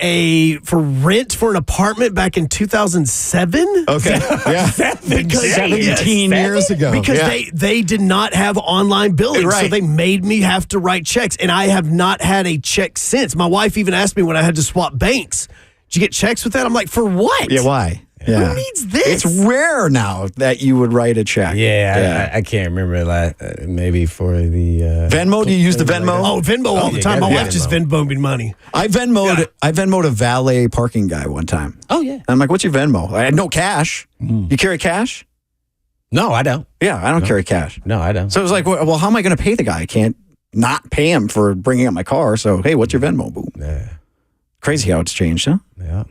rent for an apartment back in 2007. Okay. Yeah. 17 years ago. Because Yeah. they did not have online billing, so Right. they made me have to write checks, and I have not had a check since. My wife even asked me when I had to swap banks, "Did you get checks with that?" I'm like, "For what? Yeah, why? Yeah. Who needs this?" It's rare now that you would write a check. Yeah, I can't remember. Maybe for the Venmo? Do you use the Venmo? Oh, Venmo all the yeah, time. My gotta wife be just Venmoed me money. I Venmoed a valet parking guy one time. Oh yeah. I'm like, what's your Venmo? I had no cash. You carry cash? No, I don't. Yeah, I don't carry cash. No, I don't. So it was like, well, how am I going to pay the guy? I can't not pay him for bringing up my car. So, hey, what's your Venmo? Boom. Yeah. Crazy how it's changed, huh? Yeah.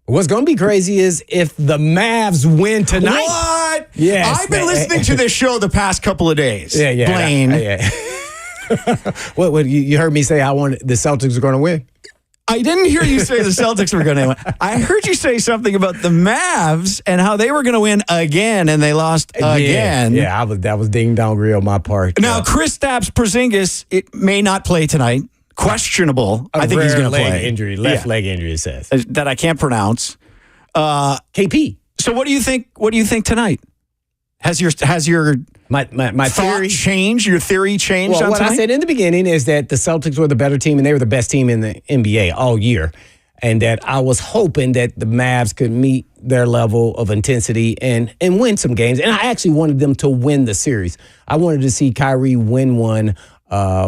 What's going to be crazy is if the Mavs win tonight. What? Yes, I've been man. listening to this show the past couple of days. Yeah. Blaine. Yeah. What you heard me say the Celtics are going to win? I didn't hear you say the Celtics were going to win. I heard you say something about the Mavs and how they were going to win again, and they lost again. Yeah, that was ding dong real on my part. Now, Kristaps Porzingis, it may not play tonight. Questionable. I think he's going to play. Left leg injury, it says. That I can't pronounce. KP. So what do you think? What do you think tonight? Has your My thought theory changed? Your theory changed Well, on what tonight? I said in the beginning is that the Celtics were the better team and they were the best team in the NBA all year. And that I was hoping that the Mavs could meet their level of intensity and win some games. And I actually wanted them to win the series. I wanted to see Kyrie win one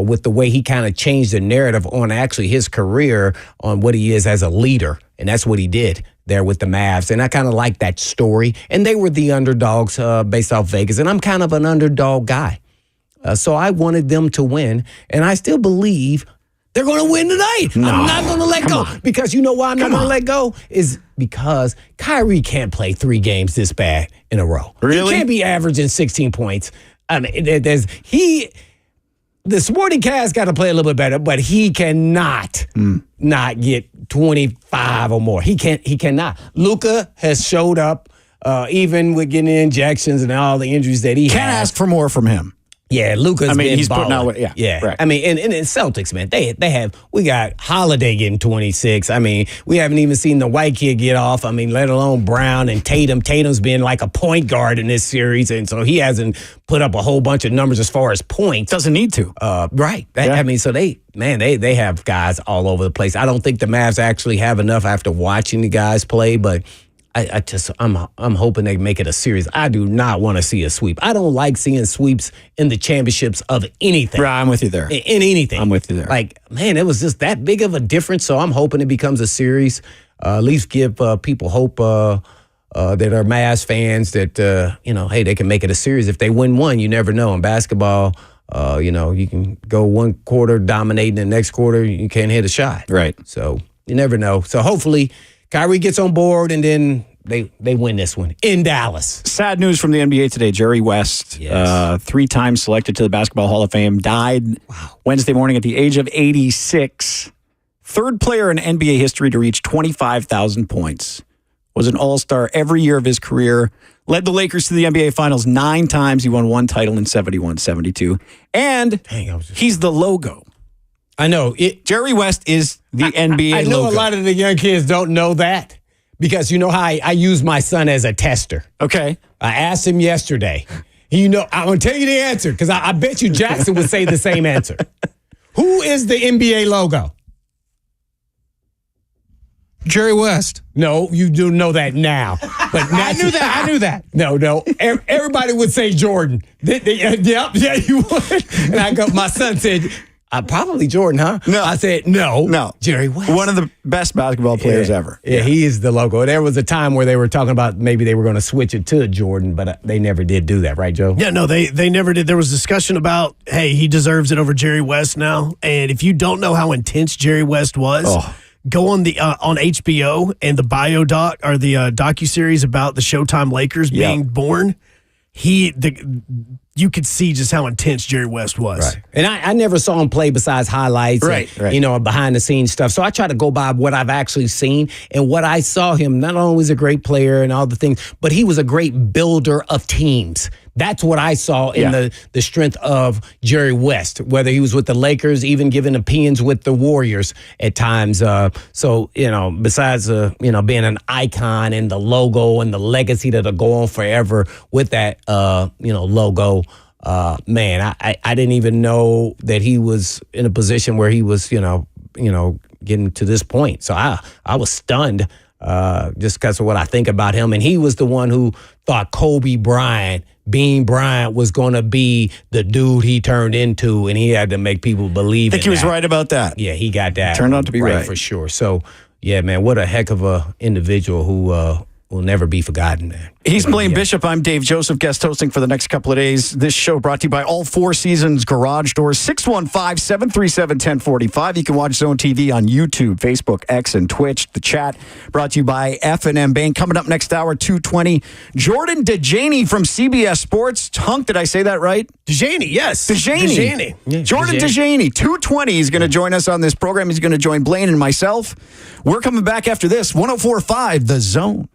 with the way he kind of changed the narrative on actually his career on what he is as a leader. And that's what he did there with the Mavs. And I kind of like that story. And they were the underdogs based off Vegas. And I'm kind of an underdog guy. So I wanted them to win. And I still believe they're going to win tonight. No. I'm not going to let go. Because you know why I'm not going to let go? Is because Kyrie can't play 3 games this bad in a row. Really? He can't be averaging 16 points. I mean, the supporting cast got to play a little bit better, but he cannot not get 25 or more. He cannot. Luka has showed up, even with getting injections and all the injuries that he Can't has. ask for more from him. Yeah, Luka's been he's putting balling. out, yeah. Right. I mean, and Celtics, man, we got Holiday getting 26. I mean, we haven't even seen the white kid get off. I mean, let alone Brown and Tatum. Tatum's been like a point guard in this series, and so he hasn't put up a whole bunch of numbers as far as points. Doesn't need to. Right. I mean, so they have guys all over the place. I don't think the Mavs actually have enough after watching the guys play, but I'm hoping they make it a series. I do not want to see a sweep. I don't like seeing sweeps in the championships of anything. Right, I'm with you there. In anything. I'm with you there. Like, man, it was just that big of a difference. So I'm hoping it becomes a series. At least give people hope that are Mavs fans that, hey, they can make it a series. If they win one, you never know. In basketball, you can go one quarter dominating, the next quarter you can't hit a shot. Right. So you never know. So hopefully Kyrie gets on board, and then they win this one in Dallas. Sad news from the NBA today. Jerry West, Yes. 3 times selected to the Basketball Hall of Fame, died Wednesday morning at the age of 86. Third player in NBA history to reach 25,000 points. Was an all-star every year of his career. Led the Lakers to the NBA Finals 9 times. He won 1 title in 71-72. And he's the logo. I know. Jerry West is the NBA logo. I know a lot of the young kids don't know that because you know how I use my son as a tester. Okay. I asked him yesterday. I'm going to tell you the answer because I bet you Jackson would say the same answer. Who is the NBA logo? Jerry West. No, you do know that now. But I knew that. No. Everybody would say Jordan. Yeah, you would. And my son said, probably Jordan, huh? No. I said, no. Jerry West. One of the best basketball players ever. Yeah, he is the logo. There was a time where they were talking about maybe they were going to switch it to Jordan, but they never did do that, right, Joe? Yeah, no, they never did. There was discussion about, hey, he deserves it over Jerry West now. And if you don't know how intense Jerry West was, go on the on HBO and the biodoc or the docuseries about the Showtime Lakers being born. You could see just how intense Jerry West was. Right. And I never saw him play besides highlights right. Behind the scenes stuff. So I try to go by what I've actually seen. And what I saw him, not only was a great player and all the things, but he was a great builder of teams. That's what I saw in the strength of Jerry West, whether he was with the Lakers, even giving opinions with the Warriors at times. Besides, being an icon and the logo and the legacy that'll go on forever with that, logo. I didn't even know that he was in a position where he was, getting to this point. So I was stunned just because of what I think about him. And he was the one who thought Bean Bryant was going to be the dude he turned into, and he had to make people believe I think he was right about that. Yeah, he got that. Turned out to be right. For sure. So, yeah, man, what a heck of a individual who will never be forgotten, man. He's Blaine Bishop. I'm Dave Joseph, guest hosting for the next couple of days. This show brought to you by All Four Seasons Garage Doors, 615-737-1045. You can watch Zone TV on YouTube, Facebook, X, and Twitch. The chat brought to you by F&M Bank. Coming up next hour, 2:20, Jordan Dajani from CBS Sports. Hunk, did I say that right? Dajani, yes. Dajani. Yeah, Jordan Dajani, 2:20. He's going to join us on this program. He's going to join Blaine and myself. We're coming back after this, 104.5 The Zone.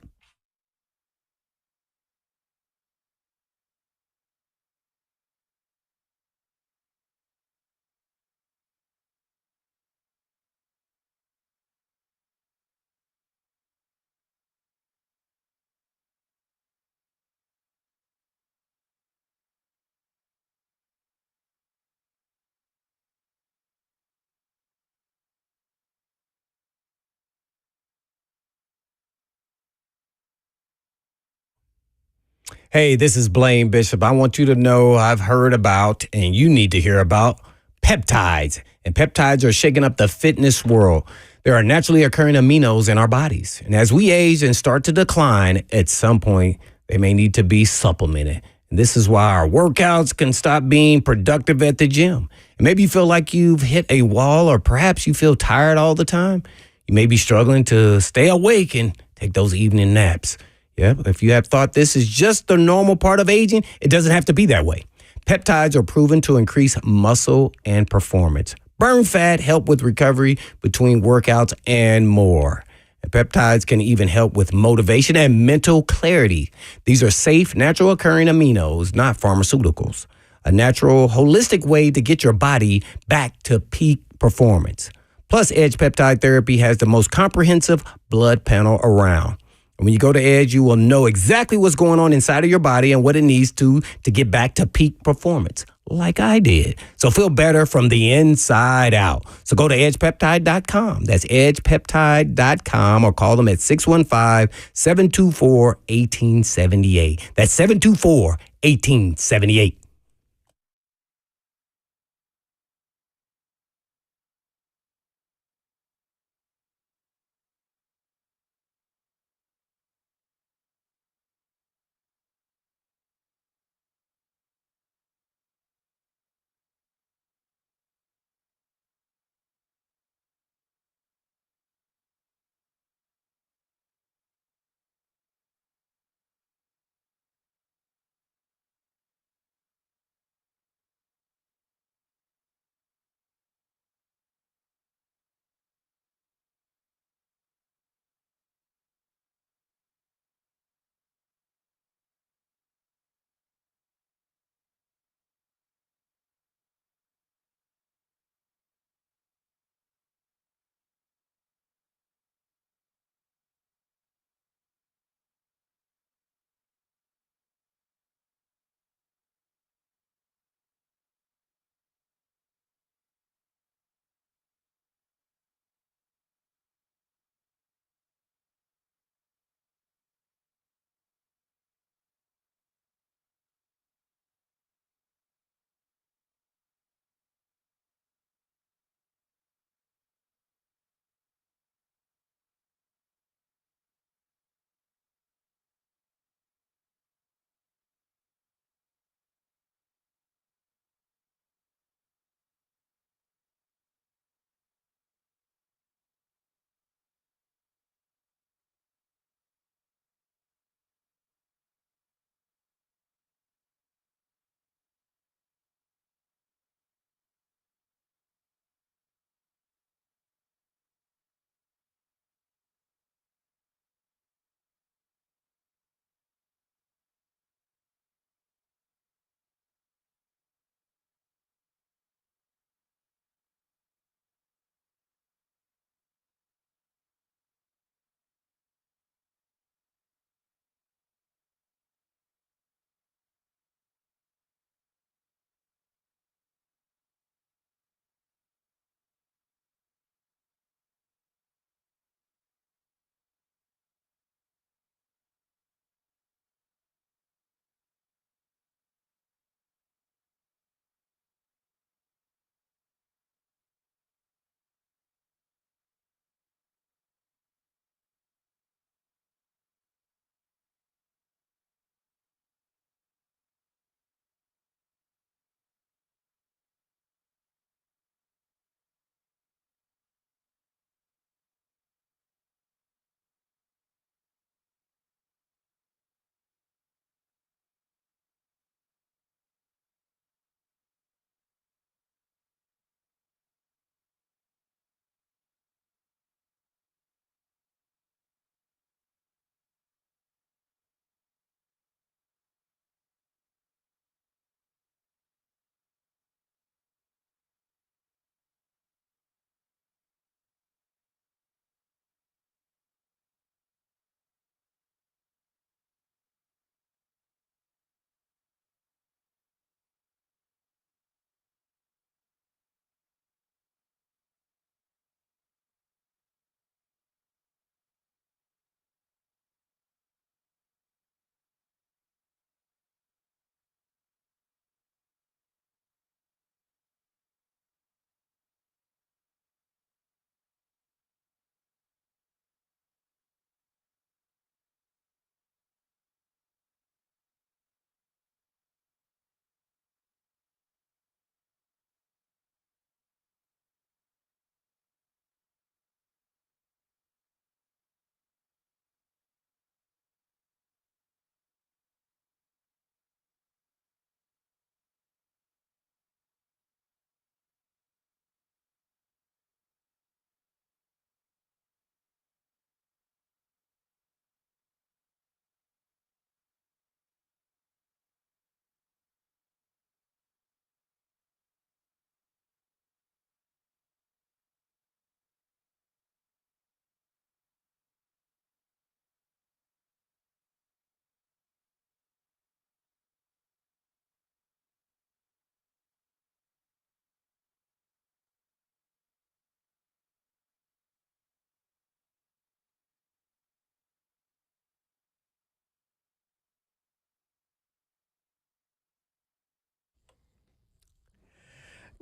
Hey, this is Blaine Bishop. I want you to know I've heard about, and you need to hear about, peptides. And peptides are shaking up the fitness world. There are naturally occurring aminos in our bodies. And as we age and start to decline, at some point, they may need to be supplemented. And this is why our workouts can stop being productive at the gym. And maybe you feel like you've hit a wall, or perhaps you feel tired all the time. You may be struggling to stay awake and take those evening naps. Yeah, if you have thought this is just the normal part of aging, it doesn't have to be that way. Peptides are proven to increase muscle and performance, burn fat, help with recovery between workouts, and more. And peptides can even help with motivation and mental clarity. These are safe, natural occurring aminos, not pharmaceuticals. a natural, holistic way to get your body back to peak performance. Plus, Edge Peptide Therapy has the most comprehensive blood panel around. And when you go to Edge, you will know exactly what's going on inside of your body and what it needs to get back to peak performance, like I did. So feel better from the inside out. So go to edgepeptide.com. That's edgepeptide.com, or call them at 615-724-1878. That's 724-1878.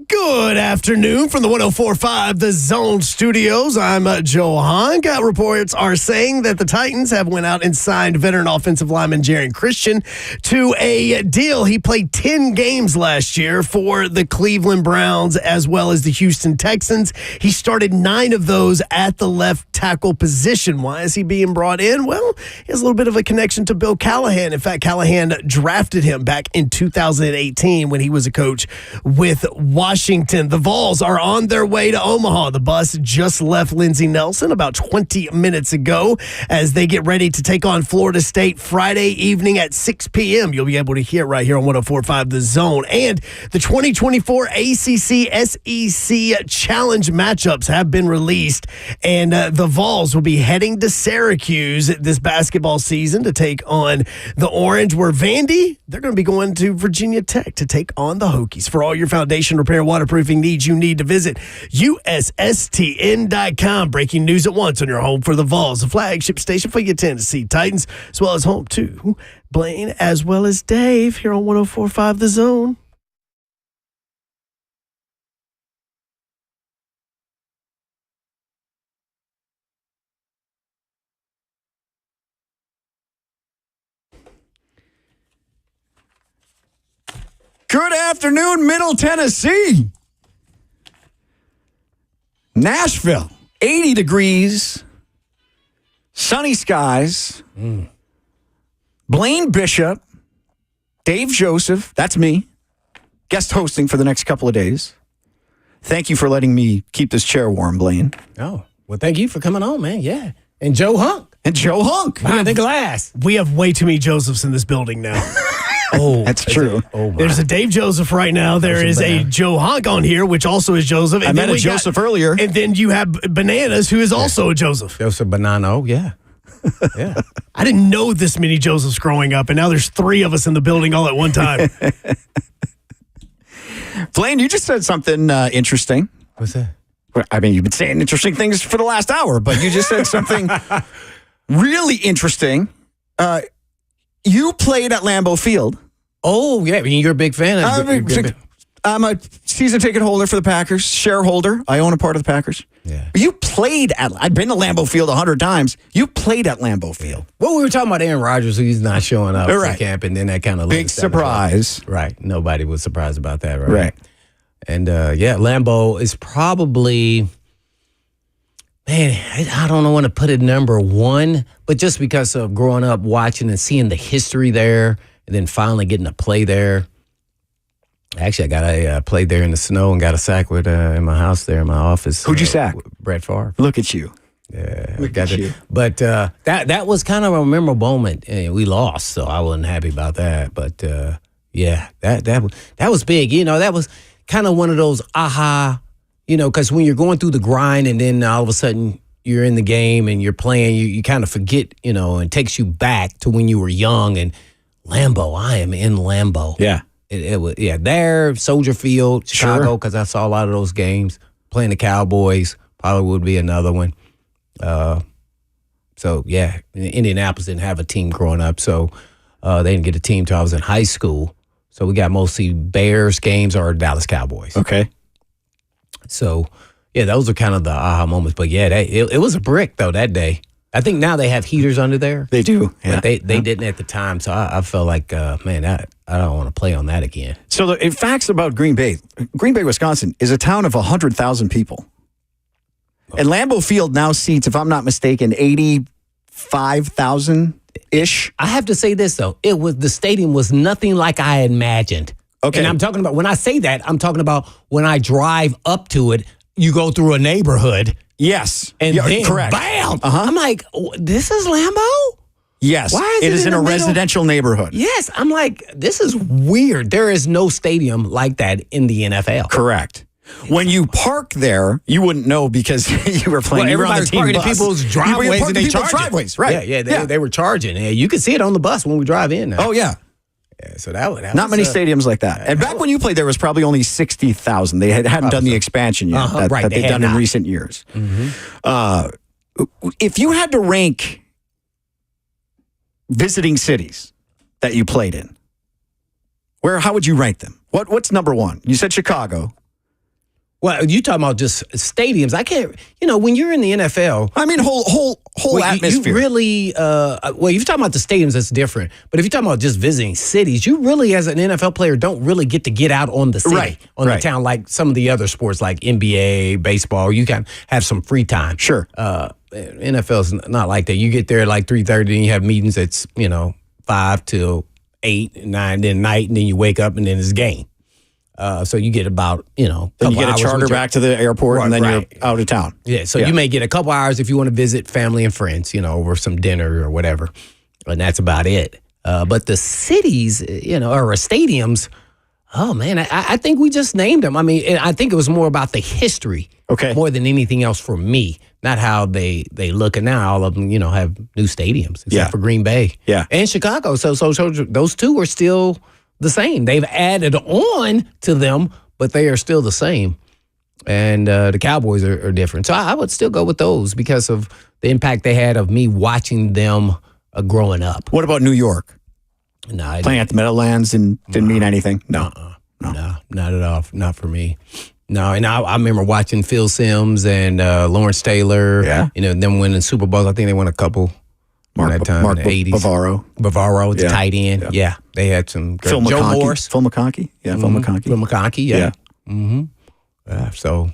Good afternoon from the 104.5 The Zone Studios. I'm Joe Hahn. Reports are saying that the Titans have went out and signed veteran offensive lineman Jaron Christian to a deal. He played 10 games last year for the Cleveland Browns as well as the Houston Texans. He started 9 of those at the left tackle position. Why is he being brought in? Well, he has a little bit of a connection to Bill Callahan. In fact, Callahan drafted him back in 2018 when he was a coach with Washington. The Vols are on their way to Omaha. The bus just left Lindsey Nelson about 20 minutes ago as they get ready to take on Florida State Friday evening at 6 p.m. You'll be able to hear it right here on 104.5 The Zone. And the 2024 ACC SEC Challenge matchups have been released, and the Vols will be heading to Syracuse this basketball season to take on the Orange, where Vandy, they're going to be going to Virginia Tech to take on the Hokies. For all your foundation repair waterproofing needs, you need to visit USSTN.com. Breaking news at once on your home for the Vols, the flagship station for your Tennessee Titans, as well as home to Blaine as well as Dave here on 104.5 The Zone. Good afternoon, Middle Tennessee. Nashville, 80 degrees, sunny skies. Blaine Bishop, Dave Joseph, that's me, guest hosting for the next couple of days. Thank you for letting me keep this chair warm, Blaine. Oh, well, thank you for coming on, man. Yeah. And Joe Hunk. And Joe Hunk. Behind the glass. We have way too many Josephs in this building now. Oh, that's true. There's a Dave Joseph right now. There is a Joe Honk on here, which also is Joseph. And I met a Joseph earlier. And then you have Bananas, who is also a Joseph. Joseph Banano, yeah. Yeah. I didn't know this many Josephs growing up, and now there's 3 of us in the building all at one time. Blaine, you just said something interesting. What's that? I mean, you've been saying interesting things for the last hour, but you just said something really interesting. You played at Lambeau Field. Oh, yeah. I mean, you're a big fan. I'm a season ticket holder for the Packers, shareholder. I own a part of the Packers. Yeah. You played at, I've been to Lambeau Field 100 times. You played at Lambeau Field. Well, we were talking about Aaron Rodgers, who's not showing up Right. for camp, and then that kind of big surprise. Right. Nobody was surprised about that, right? Right. And, yeah, Lambeau is probably, man, I don't want to put it number 1, but just because of growing up watching and seeing the history there, and then finally getting to play there. Actually, I played there in the snow and got a sack with in my house there in my office. Who'd you sack? Brett Favre. Look at you. Yeah, Look at you. But that was kind of a memorable moment. We lost, so I wasn't happy about that. But yeah, that was big. You know, that was kind of one of those aha. You know, because when you're going through the grind and then all of a sudden you're in the game and you're playing, you kind of forget. You know, and it takes you back to when you were young and Lambeau. I am in Lambeau. Yeah. It was, there, Soldier Field, Chicago, because I saw a lot of those games. Playing the Cowboys probably would be another one. So, yeah, Indianapolis didn't have a team growing up, so they didn't get a team till I was in high school. So we got mostly Bears games or Dallas Cowboys. Okay. So, yeah, those are kind of the aha moments. But, yeah, it was a brick, though, that day. I think now they have heaters under there. They do. But they didn't at the time, so I felt like, man, I don't want to play on that again. So the facts about Green Bay, Wisconsin is a town of 100,000 people. And Lambeau Field now seats, if I'm not mistaken, 85,000-ish. I have to say this, though. The stadium was nothing like I had imagined. Okay. And I'm talking about, when I say that, I'm talking about when I drive up to it, you go through a neighborhood. Yes. And then, correct. bam! Uh-huh. I'm like, this is Lambeau? Yes. Why is it is in a the middle? residential neighborhood. Yes. I'm like, this is weird. There is no stadium like that in the NFL. Correct. When you park there, you wouldn't know because you were playing. Well, you were on the everybody was team parking in bus. people's You were driveways parking and they people's charging. driveways, right? Yeah, they were charging. Yeah, you can see it on the bus when we drive in now. Oh, yeah. Yeah, so that Not was, many stadiums like that. And back when you played, there was probably only 60,000. They hadn't done the expansion yet that they've done in recent years. Mm-hmm. If you had to rank visiting cities that you played in, how would you rank them? What's number 1? You said Chicago. Well, you talking about just stadiums. I can't, when you're in the NFL. I mean, whole atmosphere. You really, if you're talking about the stadiums, that's different. But if you're talking about just visiting cities, you really, as an NFL player, don't really get to get out on the city, the town, like some of the other sports like NBA, baseball. You can have some free time. Sure. NFL's not like that. You get there at like 3:30 and you have meetings that's, 5 till 8, 9, then night, and then you wake up and then it's game. So you get about, then you get a charter back to the airport and then you're out of town. Yeah, so you may get a couple hours if you want to visit family and friends, over some dinner or whatever. And that's about it. But the cities, or stadiums, oh, man, I think we just named them. I mean, I think it was more about the history more than anything else for me, not how they look. And now all of them, have new stadiums, except for Green Bay and Chicago. So those two are still the same. They've added on to them, but they are still the same. And the Cowboys are different. So I would still go with those because of the impact they had of me watching them growing up. What about New York? No, playing at the Meadowlands didn't mean anything? No, not at all. Not for me. No, and I remember watching Phil Simms and Lawrence Taylor. Yeah. Them winning Super Bowls. I think they won a couple. That time in the 80s. Bavaro, the tight end. Yeah. They had some great. Joe Morris. Phil McConkey. Yeah, Phil McConkey. Phil McConkey, yeah. Mm-hmm. So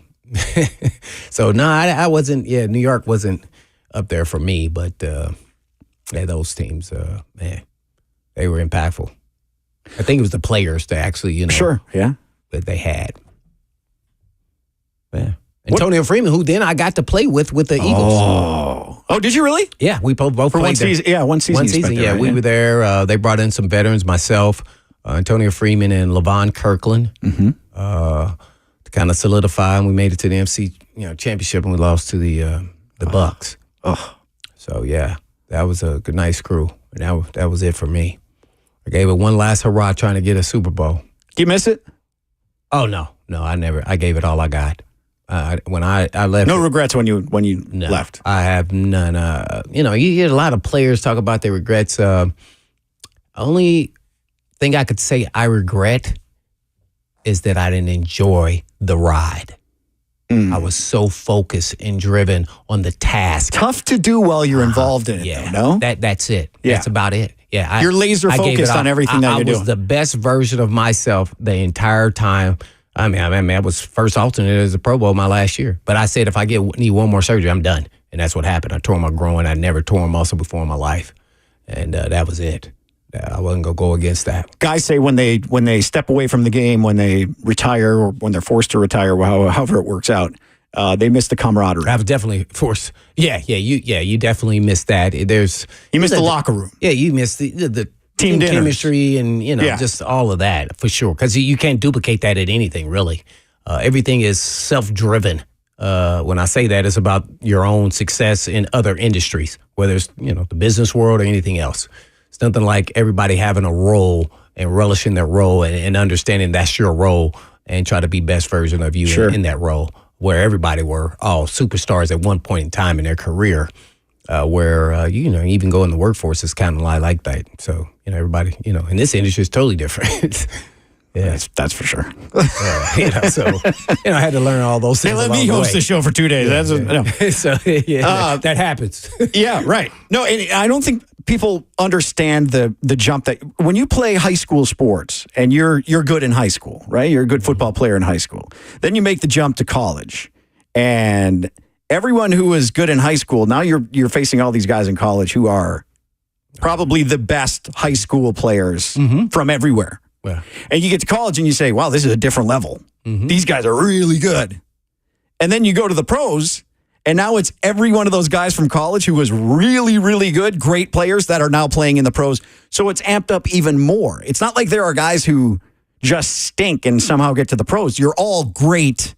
no, I wasn't, New York wasn't up there for me, but those teams, man, they were impactful. I think it was the players that actually, that they had. Yeah. Antonio Freeman, who then I got to play with the Eagles. Oh, did you really? Yeah, we both for played one season. There. Yeah, one season. There, we were there. They brought in some veterans, myself, Antonio Freeman, and LaVon Kirkland, to kind of solidify. And we made it to the NFC, championship, and we lost to the Bucks. So that was a good, nice crew, and that was it for me. I gave it one last hurrah trying to get a Super Bowl. Do you miss it? Oh no, I never. I gave it all I got. When I left, no regrets when you left. I have none. You hear a lot of players talk about their regrets. Only thing I could say I regret is that I didn't enjoy the ride. I was so focused and driven on the task. Tough to do while you're involved in it, though, no? That's it. Yeah. That's about it. Yeah, you're laser focused on everything that you're doing. I was the best version of myself the entire time. I mean, I was first alternate as a Pro Bowl my last year. But I said if I need one more surgery, I'm done. And that's what happened. I tore my groin. I never tore a muscle before in my life. And that was it. I wasn't going to go against that. Guys say when they step away from the game, when they retire or when they're forced to retire, however it works out, they miss the camaraderie. I was definitely forced. You definitely missed that. You missed the locker room. Yeah, you missed the team chemistry and just all of that for sure. Because you can't duplicate that at anything really. Everything is self-driven. When I say that, it's about your own success in other industries, whether it's the business world or anything else. It's nothing like everybody having a role and relishing their role and understanding that's your role and try to be best version of you in that role. Where everybody were all superstars at one point in time in their career, where even go in the workforce is kind of like that. So everybody in this industry is totally different. Yeah, that's for sure. I had to learn all those things. They let me host the show for 2 days. That happens. Yeah, right. No, and I don't think people understand the jump that when you play high school sports and you're good in high school, right? You're a good football player in high school. Then you make the jump to college, and everyone who is good in high school now you're facing all these guys in college who are probably the best high school players from everywhere. Yeah. And you get to college and you say, wow, this is a different level. These guys are really good. And then you go to the pros, and now it's every one of those guys from college who was really, really good, great players that are now playing in the pros. So it's amped up even more. It's not like there are guys who just stink and somehow get to the pros. You're all great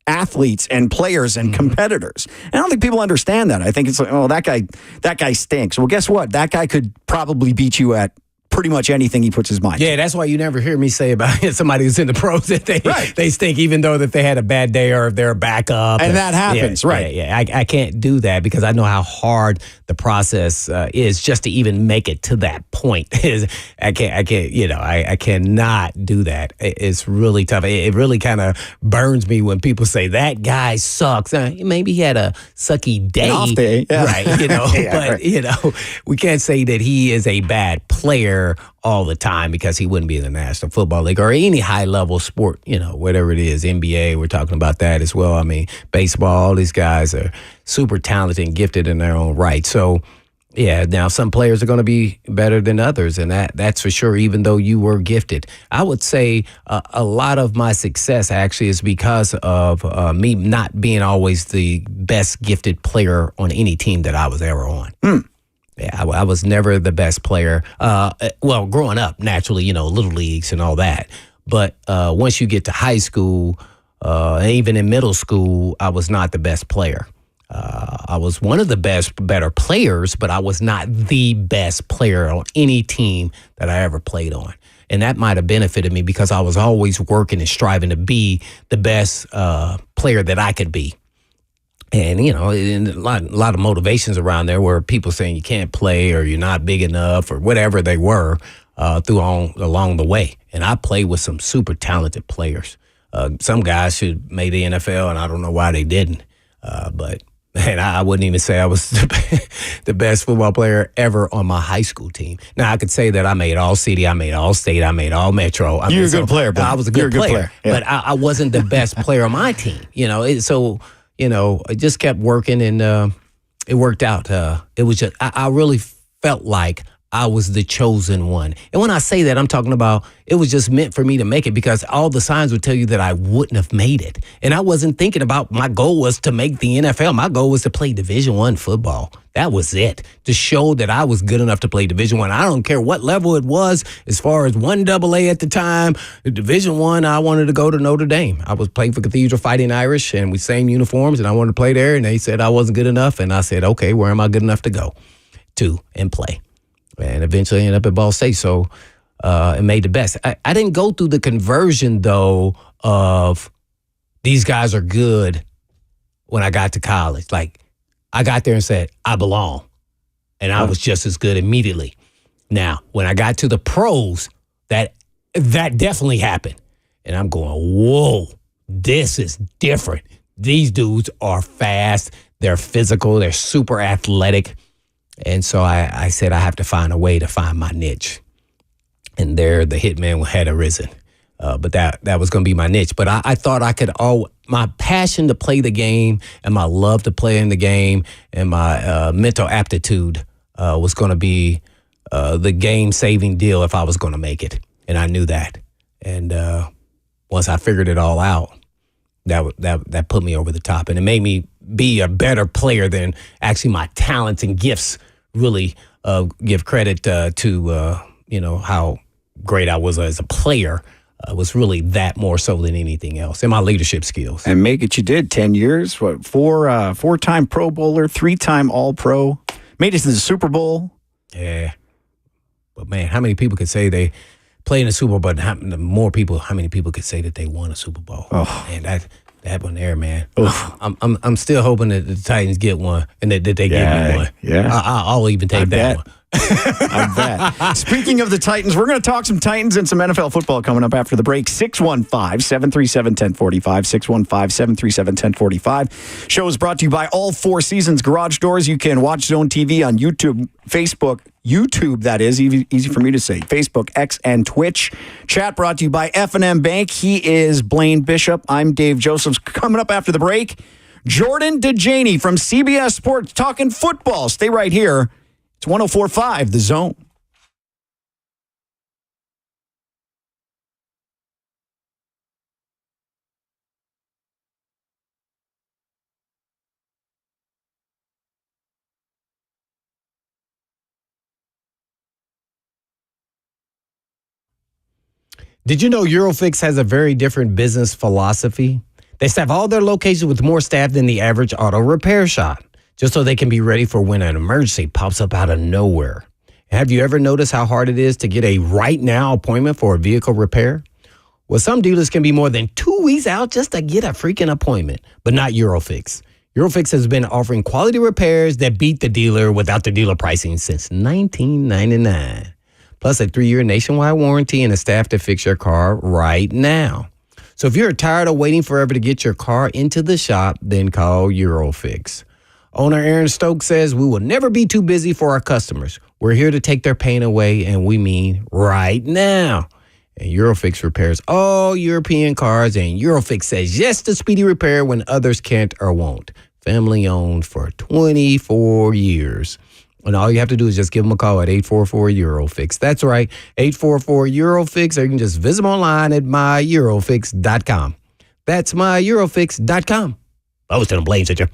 athletes and players and competitors. And I don't think people understand that. I think it's like, oh, that guy stinks. Well, guess what? That guy could probably beat you at pretty much anything he puts his mind to. Yeah, that's why you never hear me say about somebody who's in the pros that they stink, even though that they had a bad day or if they're a backup. And that happens, right? Yeah, I can't do that because I know how hard the process is just to even make it to that point. I cannot do that. It's really tough. It really kind of burns me when people say that guy sucks. Maybe he had a sucky day, an off day, yeah. Right? We can't say that he is a bad player all the time because he wouldn't be in the National Football League or any high-level sport, whatever it is, NBA, we're talking about that as well. I mean, baseball, all these guys are super talented and gifted in their own right. So, yeah, now some players are going to be better than others, and that's for sure, even though you were gifted. I would say a lot of my success actually is because of me not being always the best gifted player on any team that I was ever on. Yeah, I was never the best player. Well, growing up, naturally, little leagues and all that. But once you get to high school, even in middle school, I was not the best player. I was one of the better players, but I was not the best player on any team that I ever played on. And that might have benefited me because I was always working and striving to be the best player that I could be. And, and a lot of motivations around there where people saying you can't play or you're not big enough or whatever they were along the way. And I played with some super talented players. Some guys should make the NFL, and I don't know why they didn't. But I wouldn't even say I was the best football player ever on my high school team. Now, I could say that I made all-city, I made all-state, I made all-metro. You're a good player, Blaine. I was a good player. Yeah. But I wasn't the best player on my team, I just kept working and it worked out. It was just, I really felt like I was the chosen one. And when I say that, I'm talking about it was just meant for me to make it because all the signs would tell you that I wouldn't have made it. And I wasn't thinking about my goal was to make the NFL. My goal was to play Division I football. That was it, to show that I was good enough to play Division I. I don't care what level it was as far as 1AA at the time. Division I wanted to go to Notre Dame. I was playing for Cathedral Fighting Irish and we same uniforms and I wanted to play there. And they said I wasn't good enough. And I said, okay, where am I good enough to go to and play? And eventually ended up at Ball State, so it made the best. I didn't go through the conversion, though, of these guys are good when I got to college. Like, I got there and said, I belong. And I was just as good immediately. Now, when I got to the pros, that definitely happened. And I'm going, whoa, this is different. These dudes are fast. They're physical. They're super athletic. And so I said, I have to find a way to find my niche. And there the hitman had arisen. But that was going to be my niche. But I thought I could my passion to play the game and my love to play in the game and my mental aptitude was going to be the game-saving deal if I was going to make it. And I knew that. And once I figured it all out, that put me over the top. And it made me be a better player than actually my talents and gifts really give credit to, how great I was as a player. Was really that more so than anything else, and my leadership skills. And make it you did, 10 years, four-time Pro Bowler, 3-time All-Pro, made it to the Super Bowl. Yeah. But, man, how many people could say they played in the Super Bowl, but how many people could say that they won a Super Bowl? Oh. Man, that one there, man. I'm still hoping that the Titans get one and that they give me one. Yeah. I'll even take that one. I bet. Speaking of the Titans, we're going to talk some Titans and some NFL football coming up after the break. 615-737-1045. 615-737-1045. Show is brought to you by All Four Seasons Garage Doors. You can watch Zone TV on YouTube, Facebook, that is, easy for me to say, Facebook, X, and Twitch. Chat brought to you by F&M Bank. He is Blaine Bishop. I'm Dave Josephs. Coming up after the break, Jordan Dajani from CBS Sports talking football. Stay right here. It's 104.5, The Zone. Did you know Eurofix has a very different business philosophy? They staff all their locations with more staff than the average auto repair shop, just so they can be ready for when an emergency pops up out of nowhere. Have you ever noticed how hard it is to get a right now appointment for a vehicle repair? Well, some dealers can be more than 2 weeks out just to get a freaking appointment, but not Eurofix. Eurofix has been offering quality repairs that beat the dealer without the dealer pricing since 1999. Plus a 3-year nationwide warranty and a staff to fix your car right now. So if you're tired of waiting forever to get your car into the shop, then call Eurofix. Owner Aaron Stokes says we will never be too busy for our customers. We're here to take their pain away, and we mean right now. And Eurofix repairs all European cars, and Eurofix says yes to speedy repair when others can't or won't. Family owned for 24 years. And all you have to do is just give them a call at 844-EUROFIX. That's right, 844-EUROFIX, or you can just visit them online at myeurofix.com. That's myeurofix.com. I was telling Blaine, said you.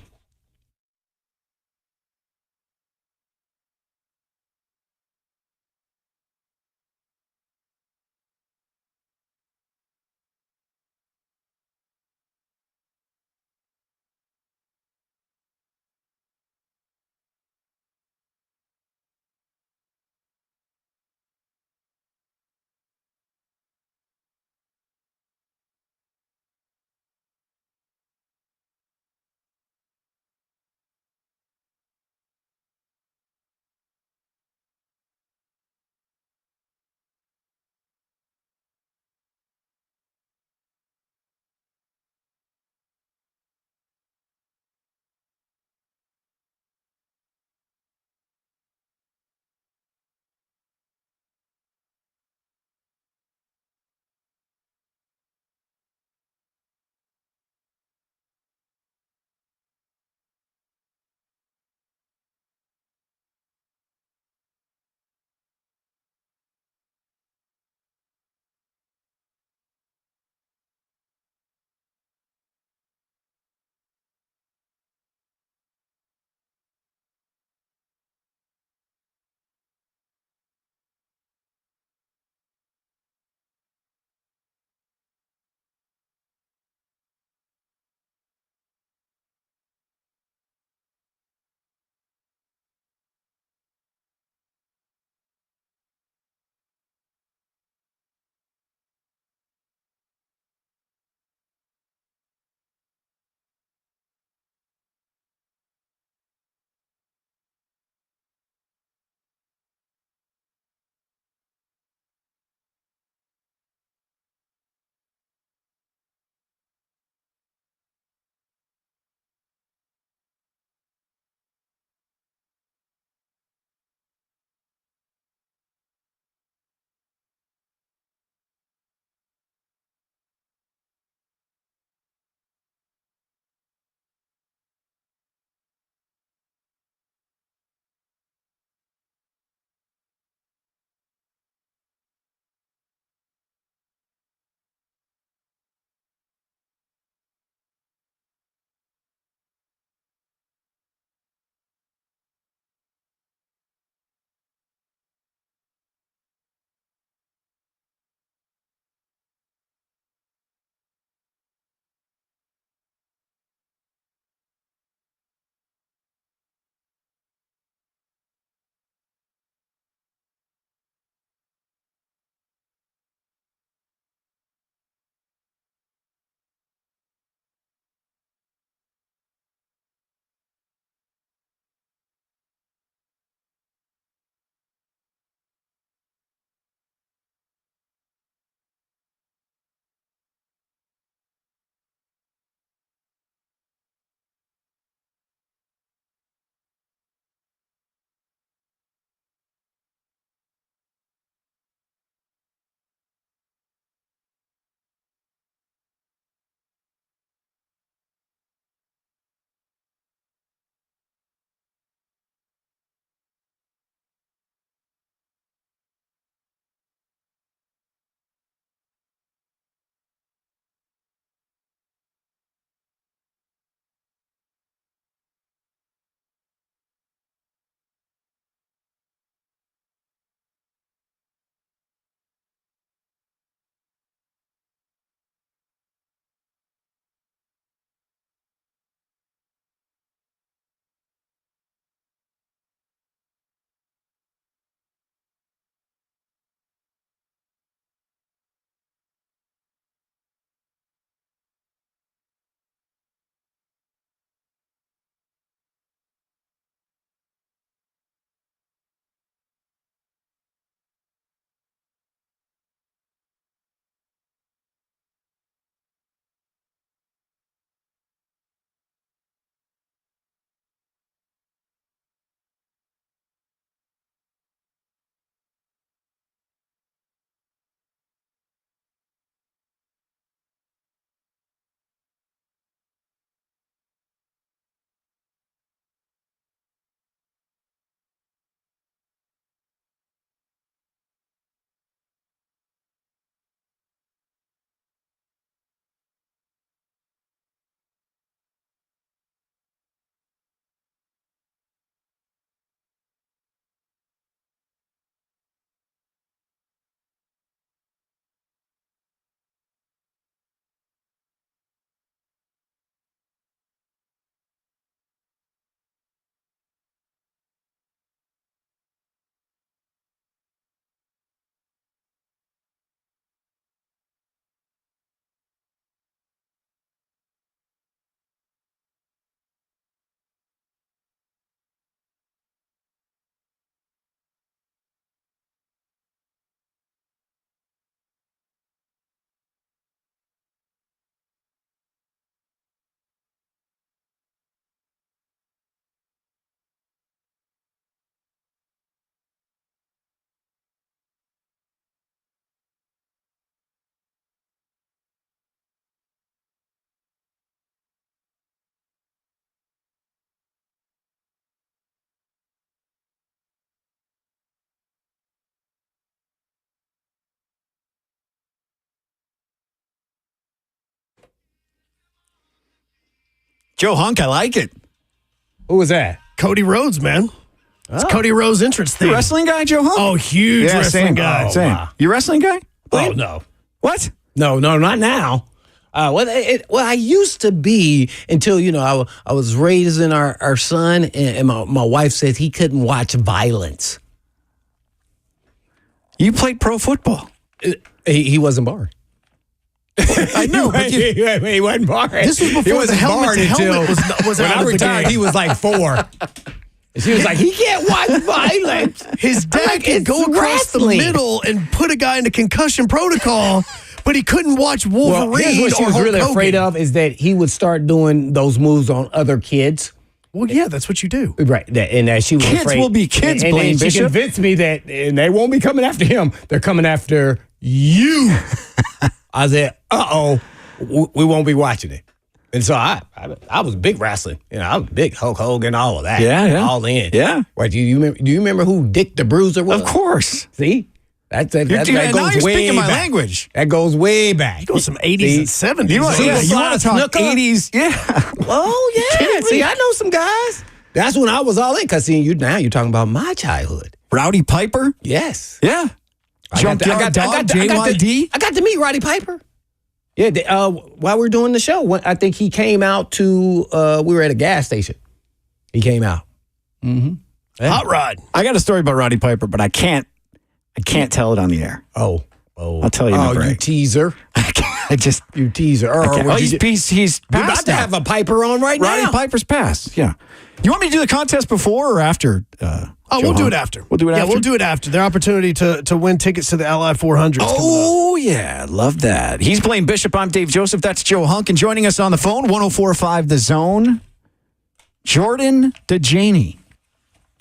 Joe Hunk, I like it. Who was that? Cody Rhodes, man. It's Cody Rhodes' entrance thing. You wrestling guy, Joe Hunk? Oh, huge wrestling same guy. Same. wow. You wrestling guy? Oh, no. What? No, not now. Well, I used to be until, I was raising our son, and my wife said he couldn't watch violence. You played pro football. He wasn't barred. I know, but he wasn't barred. This was before the helmet was when out I of the retired, game. he was like 4. And she was like, he can't watch violence. His dad like, could it's go across wrestling. the middle and put a guy into concussion protocol, but he couldn't watch Wolverine. Well, here's what she or was Hulk really Hogan. afraid of is that he would start doing those moves on other kids. Well, yeah, that's what you do. Right. And she was Kids afraid. will be kids, and Blaine she Bishop. convinced me that and they won't be coming after him. They're coming after you. I said, we won't be watching it. And so I was big wrestling. I was big Hulk Hogan, all of that. Yeah. All in. Yeah. Right. Do you remember who Dick the Bruiser was? Of course. See? That Now goes you're way speaking my back. language. That goes way back. Go some 80s and 70s. You want to talk Snooker? 80s? Yeah. Oh, yeah. See, I know some guys. That's when I was all in. Because you're talking about my childhood. Rowdy Piper? Yes. Yeah. I got to meet Roddy Piper. Yeah, while we were doing the show, I think he came out to, we were at a gas station. He came out. Mm-hmm. Yeah. Hot Rod. I got a story about Rowdy Piper, but I can't tell it on the air. Oh. I'll tell you in the break. You teaser. You teaser. He's We're about passed to now. have a Piper on right Roddy now. Piper's passed, yeah. You want me to do the contest before or after? We'll do it after. We'll do it after? Yeah, we'll do it after. Their opportunity to win tickets to the Ally 400. Oh, yeah. Love that. He's Blaine Bishop. I'm Dave Joseph. That's Joe Hunk. And joining us on the phone, 104.5 The Zone, Jordan Dajani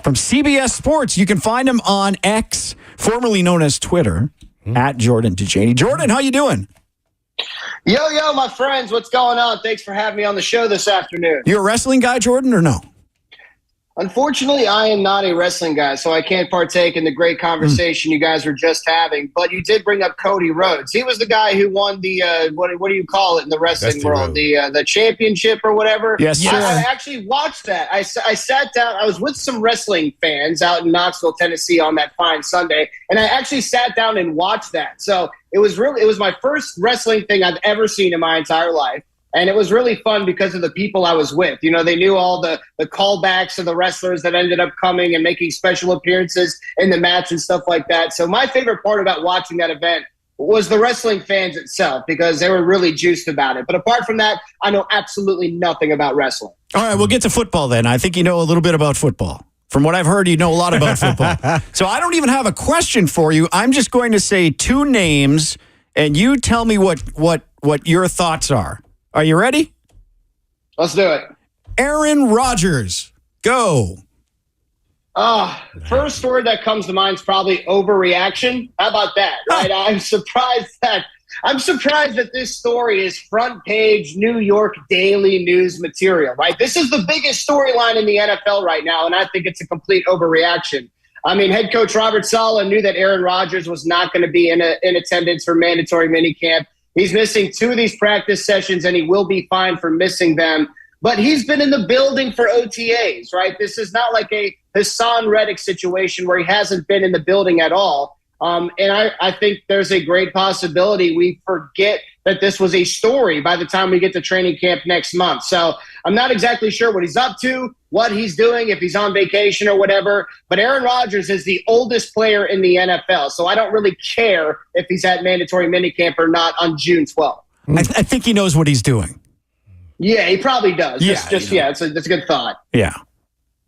from CBS Sports. You can find him on X, formerly known as Twitter, at Jordan Dajani. Jordan, how you doing? Yo, my friends. What's going on? Thanks for having me on the show this afternoon. You a wrestling guy, Jordan, or no? Unfortunately, I am not a wrestling guy, so I can't partake in the great conversation you guys were just having. But you did bring up Cody Rhodes. He was the guy who won the what do you call it in the wrestling world? The championship or whatever. Yes, sir. I actually watched that. I sat down. I was with some wrestling fans out in Knoxville, Tennessee, on that fine Sunday, and I actually sat down and watched that. So it was my first wrestling thing I've ever seen in my entire life. And it was really fun because of the people I was with. They knew all the callbacks of the wrestlers that ended up coming and making special appearances in the match and stuff like that. So my favorite part about watching that event was the wrestling fans itself because they were really juiced about it. But apart from that, I know absolutely nothing about wrestling. All right, we'll get to football then. I think you know a little bit about football. From what I've heard, you know a lot about football. So I don't even have a question for you. I'm just going to say 2 names, and you tell me what your thoughts are. Are you ready? Let's do it. Aaron Rodgers. Go. First word that comes to mind is probably overreaction. How about that? Right? I'm surprised that this story is front page New York Daily News material, right? This is the biggest storyline in the NFL right now, and I think it's a complete overreaction. I mean, head coach Robert Saleh knew that Aaron Rodgers was not going to be in attendance for mandatory minicamp. He's missing 2 of these practice sessions, and he will be fined for missing them. But he's been in the building for OTAs, right? This is not like a Hassan Reddick situation where he hasn't been in the building at all. And I think there's a great possibility we forget that this was a story by the time we get to training camp next month. So I'm not exactly sure what he's up to, what he's doing, if he's on vacation or whatever. But Aaron Rodgers is the oldest player in the NFL. So I don't really care if he's at mandatory minicamp or not on June 12th. I think he knows what he's doing. Yeah, he probably does. Yeah, it's a good thought. Yeah.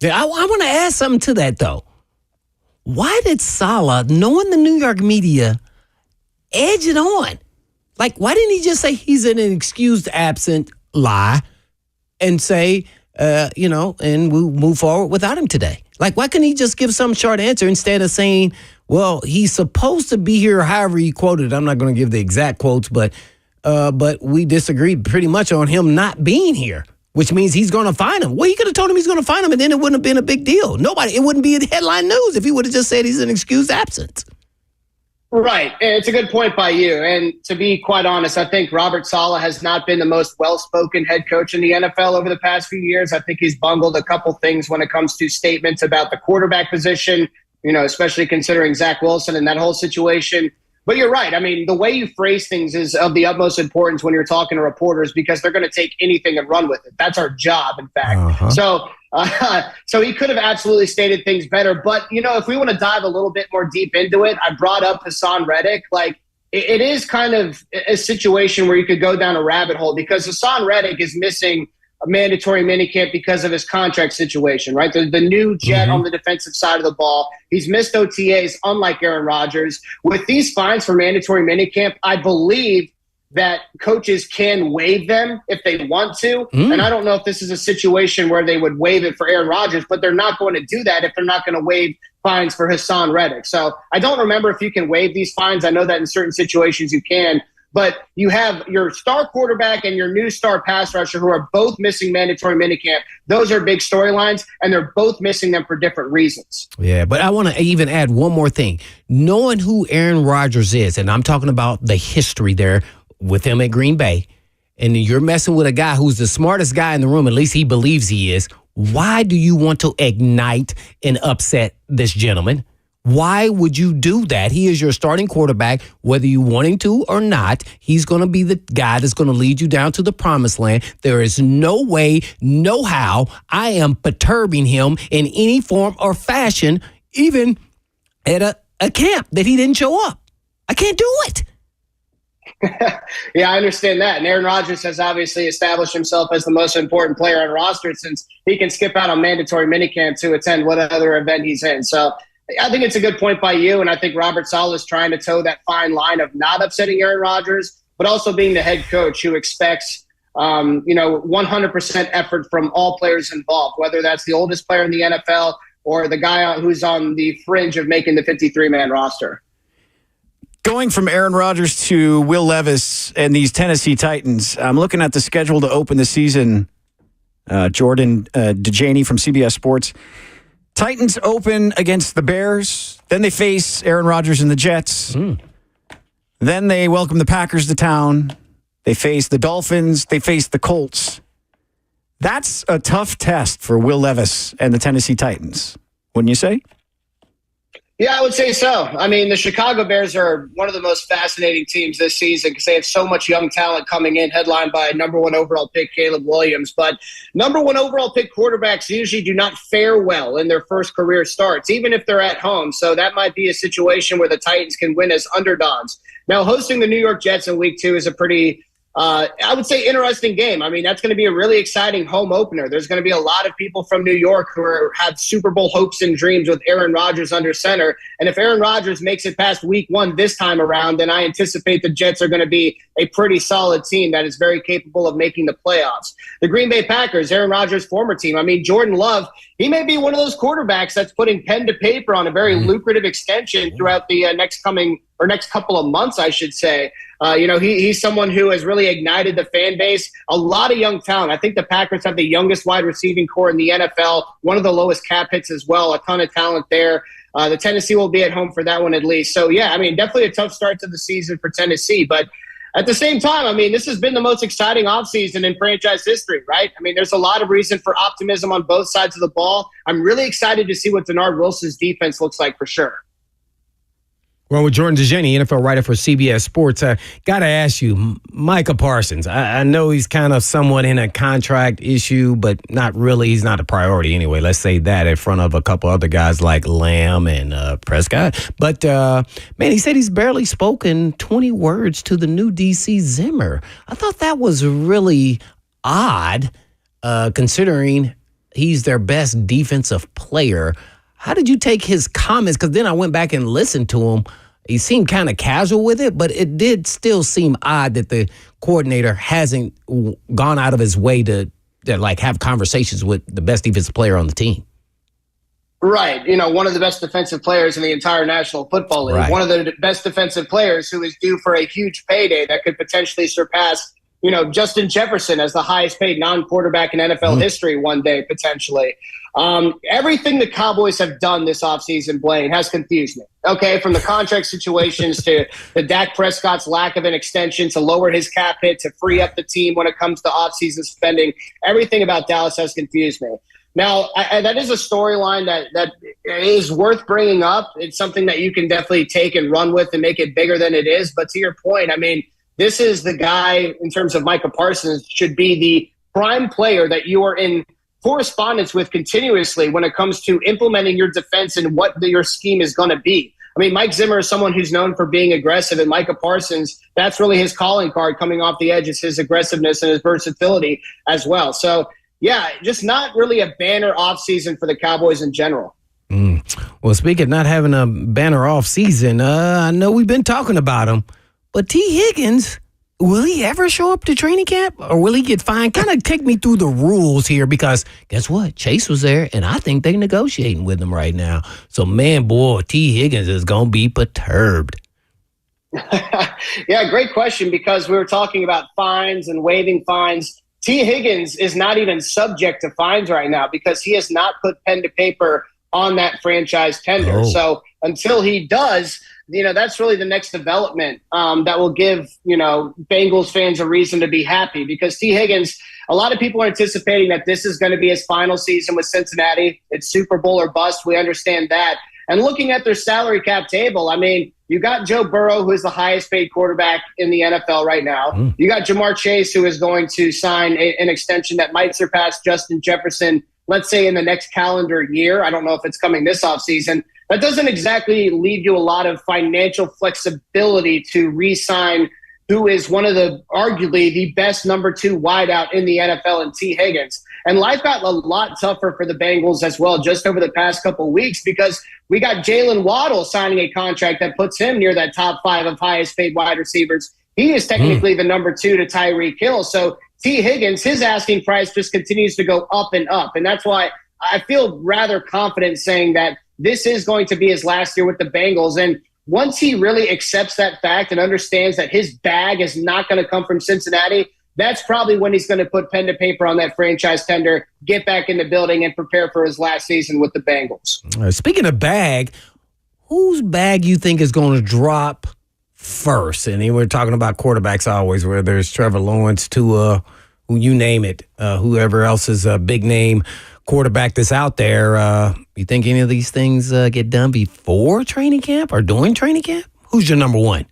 I want to add something to that, though. Why did Saleh, knowing the New York media, edge it on? Like, why didn't he just say he's in an excused absent lie and say, and we'll move forward without him today? Like, why couldn't he just give some short answer instead of saying, well, he's supposed to be here, however he quoted. I'm not going to give the exact quotes, but we disagreed pretty much on him not being here, which means he's going to find him. Well, he could have told him he's going to find him, and then it wouldn't have been a big deal. It wouldn't be headline news if he would have just said he's an excused absence. Right. It's a good point by you. And to be quite honest, I think Robert Saleh has not been the most well-spoken head coach in the NFL over the past few years. I think he's bungled a couple things when it comes to statements about the quarterback position, especially considering Zach Wilson and that whole situation. But you're right. I mean, the way you phrase things is of the utmost importance when you're talking to reporters because they're going to take anything and run with it. That's our job, in fact. So he could have absolutely stated things better. But, if we want to dive a little bit more deep into it, I brought up Hassan Reddick. Like, it is kind of a situation where you could go down a rabbit hole because Hassan Reddick is missing a mandatory minicamp because of his contract situation, right? The new jet on the defensive side of the ball. He's missed OTAs, unlike Aaron Rodgers. With these fines for mandatory minicamp, I believe that coaches can waive them if they want to. And I don't know if this is a situation where they would waive it for Aaron Rodgers, but they're not going to do that if they're not going to waive fines for Hassan Reddick. So I don't remember if you can waive these fines. I know that in certain situations you can. But you have your star quarterback and your new star pass rusher who are both missing mandatory minicamp. Those are big storylines, and they're both missing them for different reasons. Yeah, but I want to even add one more thing. Knowing who Aaron Rodgers is, and I'm talking about the history there with him at Green Bay, and you're messing with a guy who's the smartest guy in the room, at least he believes he is, why do you want to ignite and upset this gentleman? Why would you do that? He is your starting quarterback, whether you want him to or not. He's going to be the guy that's going to lead you down to the promised land. There is no way, no how I am perturbing him in any form or fashion, even at a camp that he didn't show up. I can't do it. Yeah, I understand that. And Aaron Rodgers has obviously established himself as the most important player on roster since he can skip out on mandatory minicamp to attend what other event he's in. So I think it's a good point by you, and I think Robert Saleh is trying to toe that fine line of not upsetting Aaron Rodgers, but also being the head coach who expects 100% effort from all players involved, whether that's the oldest player in the NFL or the guy who's on the fringe of making the 53-man roster. Going from Aaron Rodgers to Will Levis and these Tennessee Titans, I'm looking at the schedule to open the season. Jordan Dajani from CBS Sports. Titans open against the Bears. Then they face Aaron Rodgers and the Jets. Then they welcome the Packers to town. They face the Dolphins. They face the Colts. That's a tough test for Will Levis and the Tennessee Titans, wouldn't you say? Yeah, I would say so. I mean, the Chicago Bears are one of the most fascinating teams this season because they have so much young talent coming in, headlined by number 1 overall pick Caleb Williams. But number 1 overall pick quarterbacks usually do not fare well in their first career starts, even if they're at home. So that might be a situation where the Titans can win as underdogs. Now, hosting the New York Jets in week 2 is a pretty I would say interesting game. I mean, that's going to be a really exciting home opener. There's going to be a lot of people from New York who have Super Bowl hopes and dreams with Aaron Rodgers under center. And if Aaron Rodgers makes it past week 1 this time around, then I anticipate the Jets are going to be a pretty solid team that is very capable of making the playoffs. The Green Bay Packers, Aaron Rodgers' former team. I mean, Jordan Love, he may be one of those quarterbacks that's putting pen to paper on a very lucrative extension throughout the next couple of months, I should say. He's someone who has really ignited the fan base. A lot of young talent. I think the Packers have the youngest wide receiving core in the NFL, one of the lowest cap hits as well. A ton of talent there. The Tennessee will be at home for that one at least. So, yeah, I mean, definitely a tough start to the season for Tennessee. But at the same time, I mean, this has been the most exciting offseason in franchise history, right? I mean, there's a lot of reason for optimism on both sides of the ball. I'm really excited to see what Denard Wilson's defense looks like for sure. Well, with Jordan Dajani, NFL writer for CBS Sports, got to ask you, Micah Parsons. I know he's kind of somewhat in a contract issue, but not really. He's not a priority anyway. Let's say that in front of a couple other guys like Lamb and Prescott. But, man, he said he's barely spoken 20 words to the new DC Zimmer. I thought that was really odd, considering he's their best defensive player. How did you take his comments? Because then I went back and listened to him. He seemed kind of casual with it, but it did still seem odd that the coordinator hasn't gone out of his way to have conversations with the best defensive player on the team. Right. One of the best defensive players in the entire National Football League. Right. One of the best defensive players who is due for a huge payday that could potentially surpass, Justin Jefferson as the highest paid non-quarterback in NFL history one day, potentially. Everything the Cowboys have done this offseason, Blaine, has confused me. Okay, from the contract situations to the Dak Prescott's lack of an extension to lower his cap hit to free up the team when it comes to offseason spending. Everything about Dallas has confused me. Now, that is a storyline that is worth bringing up. It's something that you can definitely take and run with and make it bigger than it is. But to your point, I mean, this is the guy, in terms of Micah Parsons, should be the prime player that you are in correspondence with continuously when it comes to implementing your defense and what your scheme is going to be. I mean, Mike Zimmer is someone who's known for being aggressive, and Micah Parsons, that's really his calling card coming off the edge, is his aggressiveness and his versatility as well. So, yeah, just not really a banner offseason for the Cowboys in general. Well, speaking of not having a banner offseason, I know we've been talking about him, but T. Higgins, will he ever show up to training camp, or will he get fined? Kind of take me through the rules here, because guess what? Chase was there, and I think they're negotiating with him right now. So, man, boy, T. Higgins is going to be perturbed. Yeah, great question, because we were talking about fines and waiving fines. T. Higgins is not even subject to fines right now because he has not put pen to paper on that franchise tender. So until he does, that's really the next development that will give, Bengals fans a reason to be happy, because T. Higgins, a lot of people are anticipating that this is going to be his final season with Cincinnati. It's Super Bowl or bust. We understand that. And looking at their salary cap table, I mean, you got Joe Burrow, who is the highest paid quarterback in the NFL right now. You got Jamar Chase, who is going to sign an extension that might surpass Justin Jefferson, let's say in the next calendar year. I don't know if it's coming this offseason. That doesn't exactly leave you a lot of financial flexibility to re-sign who is one of arguably the best number 2 wideout in the NFL in T. Higgins. And life got a lot tougher for the Bengals as well just over the past couple of weeks, because we got Jalen Waddle signing a contract that puts him near that top 5 of highest paid wide receivers. He is technically the number 2 to Tyreek Hill. So T. Higgins, his asking price just continues to go up and up. And that's why I feel rather confident saying that this is going to be his last year with the Bengals. And once he really accepts that fact and understands that his bag is not going to come from Cincinnati, that's probably when he's going to put pen to paper on that franchise tender, get back in the building, and prepare for his last season with the Bengals. Speaking of bag, whose bag you think is going to drop first? And we're talking about quarterbacks always, where there's Trevor Lawrence, Tua, who you name it, whoever else is a big name quarterback that's out there. You think any of these things get done before training camp or during training camp? Who's your number 1?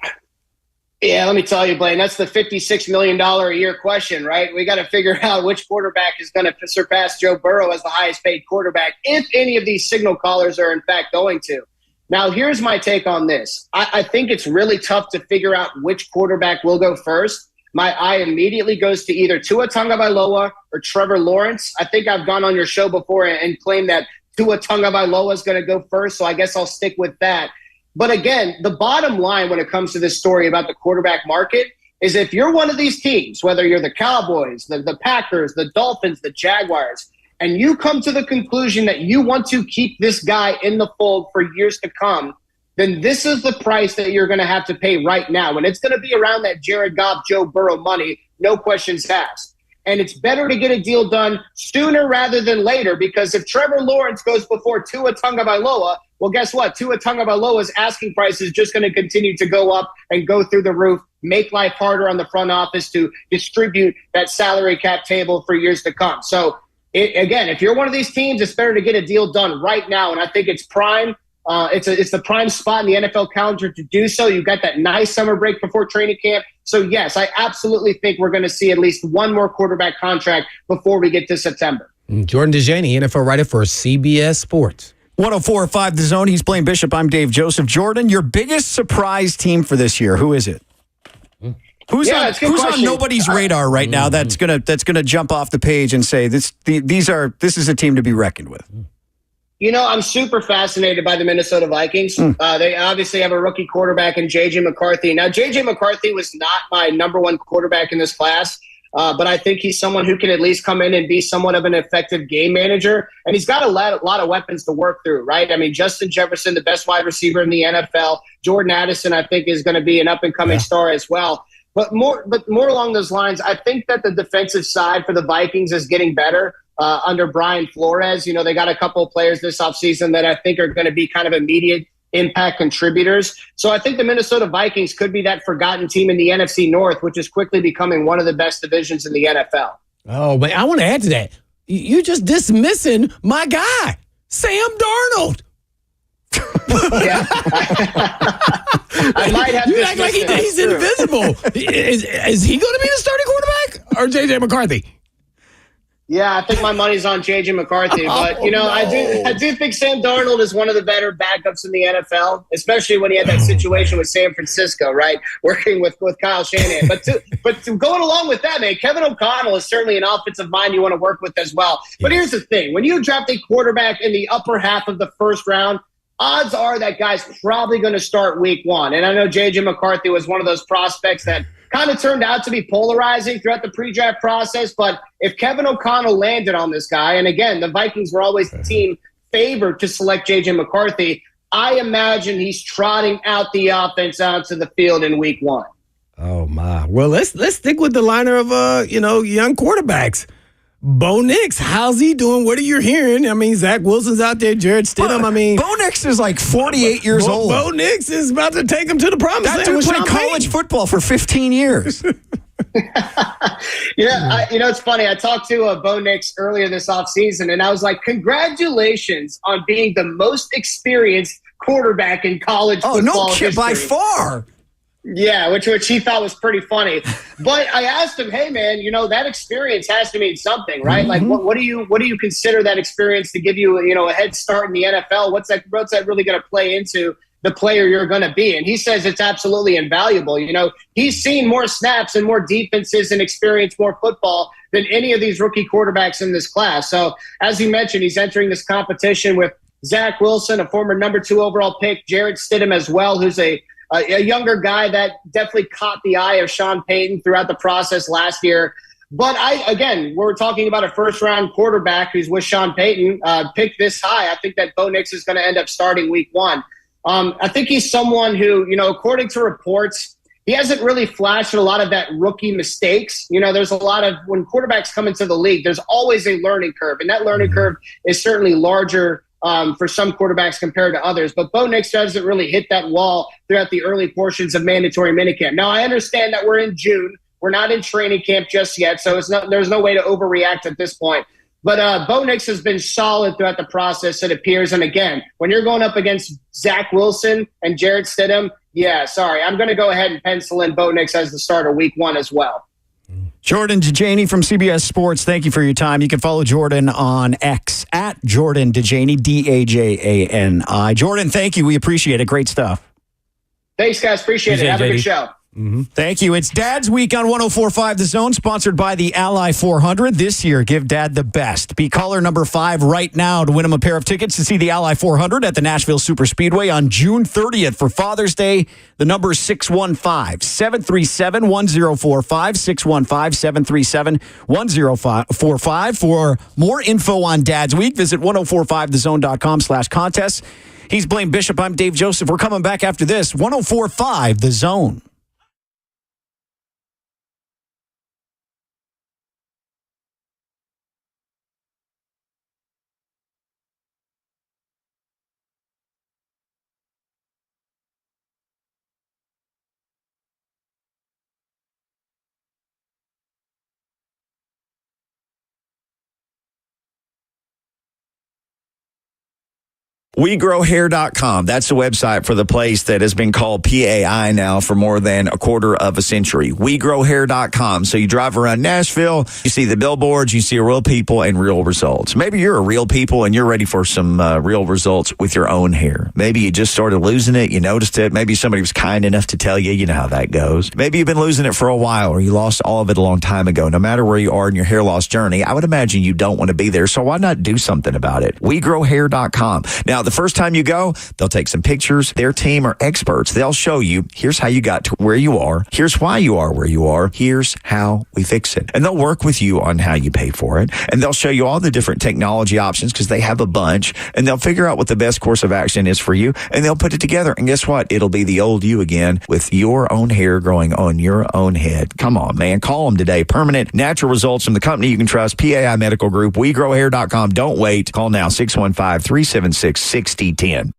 Yeah, let me tell you, Blaine, that's the $56 million a year question, right? We got to figure out which quarterback is going to surpass Joe Burrow as the highest paid quarterback, if any of these signal callers are in fact going to. Now, here's my take on this. I think it's really tough to figure out which quarterback will go first. My eye immediately goes to either Tua Tagovailoa or Trevor Lawrence. I think I've gone on your show before and claimed that Tua Tagovailoa is going to go first, so I guess I'll stick with that. But again, the bottom line when it comes to this story about the quarterback market is if you're one of these teams, whether you're the Cowboys, the Packers, the Dolphins, the Jaguars, and you come to the conclusion that you want to keep this guy in the fold for years to come, then this is the price that you're going to have to pay right now. And it's going to be around that Jared Goff, Joe Burrow money, no questions asked. And it's better to get a deal done sooner rather than later, because if Trevor Lawrence goes before Tua Tagovailoa, well, guess what? Tua Tagovailoa's asking price is just going to continue to go up and go through the roof, make life harder on the front office to distribute that salary cap table for years to come. So, again, if you're one of these teams, it's better to get a deal done right now, and I think it's prime. It's the prime spot in the NFL calendar to do so. You've got that nice summer break before training camp. So, yes, I absolutely think we're going to see at least one more quarterback contract before we get to September. Jordan Dajani, NFL writer for CBS Sports. 104.5 The Zone. He's Blaine Bishop. I'm Dave Joseph. Jordan, your biggest surprise team for this year, who is it? Who's on nobody's radar right now that's gonna jump off the page and say this is a team to be reckoned with? I'm super fascinated by the Minnesota Vikings. They obviously have a rookie quarterback in J.J. McCarthy. Now, J.J. McCarthy was not my number 1 quarterback in this class, but I think he's someone who can at least come in and be somewhat of an effective game manager. And he's got a lot of weapons to work through, right? I mean, Justin Jefferson, the best wide receiver in the NFL. Jordan Addison, I think, is going to be an up-and-coming star as well. But more along those lines, I think that the defensive side for the Vikings is getting better under Brian Flores. You know, they got a couple of players this offseason that I think are going to be kind of immediate impact contributors. So I think the Minnesota Vikings could be that forgotten team in the NFC North, which is quickly becoming one of the best divisions in the NFL. Oh, man, I want to add to that. You're just dismissing my guy, Sam Darnold. Yeah. I might have you act like he's invisible. Is he going to be the starting quarterback or J.J. McCarthy? Yeah, I think my money's on J.J. McCarthy. But, I do think Sam Darnold is one of the better backups in the NFL, especially when he had that situation with San Francisco, right, working with Kyle Shanahan. But going along with that, man, Kevin O'Connell is certainly an offensive mind you want to work with as well. But here's the thing. When you draft a quarterback in the upper half of the first round, odds are that guy's probably going to start week one. And I know J.J. McCarthy was one of those prospects that kind of turned out to be polarizing throughout the pre-draft process. But if Kevin O'Connell landed on this guy, and again, the Vikings were always the team favored to select J.J. McCarthy, I imagine he's trotting out the offense out to the field in week one. Oh, my. Well, let's stick with the liner of, young quarterbacks. Bo Nix, how's he doing? What are you hearing? I mean, Zach Wilson's out there, Jared Stidham. Bo Nix is like 48 years old. Bo Nix is about to take him to the promised land. That dude played college football for 15 years. It's funny. I talked to Bo Nix earlier this offseason, and I was like, congratulations on being the most experienced quarterback in college football history. By far. Yeah, which he thought was pretty funny. But I asked him, hey, man, that experience has to mean something, right? Mm-hmm. Like, what do you consider that experience to give you, a head start in the NFL? What's that really going to play into the player you're going to be? And he says it's absolutely invaluable. He's seen more snaps and more defenses and experienced more football than any of these rookie quarterbacks in this class. So, as he mentioned, he's entering this competition with Zach Wilson, a former number 2 overall pick, Jared Stidham as well, who's a younger guy that definitely caught the eye of Sean Payton throughout the process last year. But we're talking about a first-round quarterback who's with Sean Payton, picked this high. I think that Bo Nix is going to end up starting week one. I think he's someone who, according to reports, he hasn't really flashed a lot of that rookie mistakes. There's a lot of, when quarterbacks come into the league, there's always a learning curve. And that learning curve is certainly larger for some quarterbacks compared to others. But Bo Nix doesn't really hit that wall throughout the early portions of mandatory minicamp. Now, I understand that we're in June. We're not in training camp just yet, so there's no way to overreact at this point. But Bo Nix has been solid throughout the process, it appears. And again, when you're going up against Zach Wilson and Jared Stidham, I'm going to go ahead and pencil in Bo Nix as the starter week one as well. Jordan Dajani from CBS Sports, thank you for your time. You can follow Jordan on X at Jordan Dajani, Dajani. Jordan, thank you. We appreciate it. Great stuff. Thanks, guys. Appreciate it. Have a good show. Mm-hmm. Thank you. It's Dad's Week on 104.5 The Zone, sponsored by the Ally 400. This year, give Dad the best. Be caller number 5 right now to win him a pair of tickets to see the Ally 400 at the Nashville Super Speedway on June 30th for Father's Day. The number is 615-737-1045, 615-737-1045. For more info on Dad's Week, visit 1045thezone.com/contests. He's Blaine Bishop. I'm Dave Joseph. We're coming back after this. 104.5 The Zone. WeGrowHair.com. That's the website for the place that has been called PAI now for more than a quarter of a century. WeGrowHair.com. So you drive around Nashville, you see the billboards, you see real people and real results. Maybe you're a real people and you're ready for some real results with your own hair. Maybe you just started losing it, you noticed it. Maybe somebody was kind enough to tell you, you know how that goes. Maybe you've been losing it for a while or you lost all of it a long time ago. No matter where you are in your hair loss journey, I would imagine you don't want to be there. So why not do something about it? WeGrowHair.com. Now, Now, the first time you go, they'll take some pictures. Their team are experts. They'll show you, here's how you got to where you are. Here's why you are where you are. Here's how we fix it. And they'll work with you on how you pay for it. And they'll show you all the different technology options because they have a bunch. And they'll figure out what the best course of action is for you. And they'll put it together. And guess what? It'll be the old you again with your own hair growing on your own head. Come on, man. Call them today. Permanent natural results from the company you can trust. PAI Medical Group. WeGrowHair.com. Don't wait. Call now. 615-376-6010.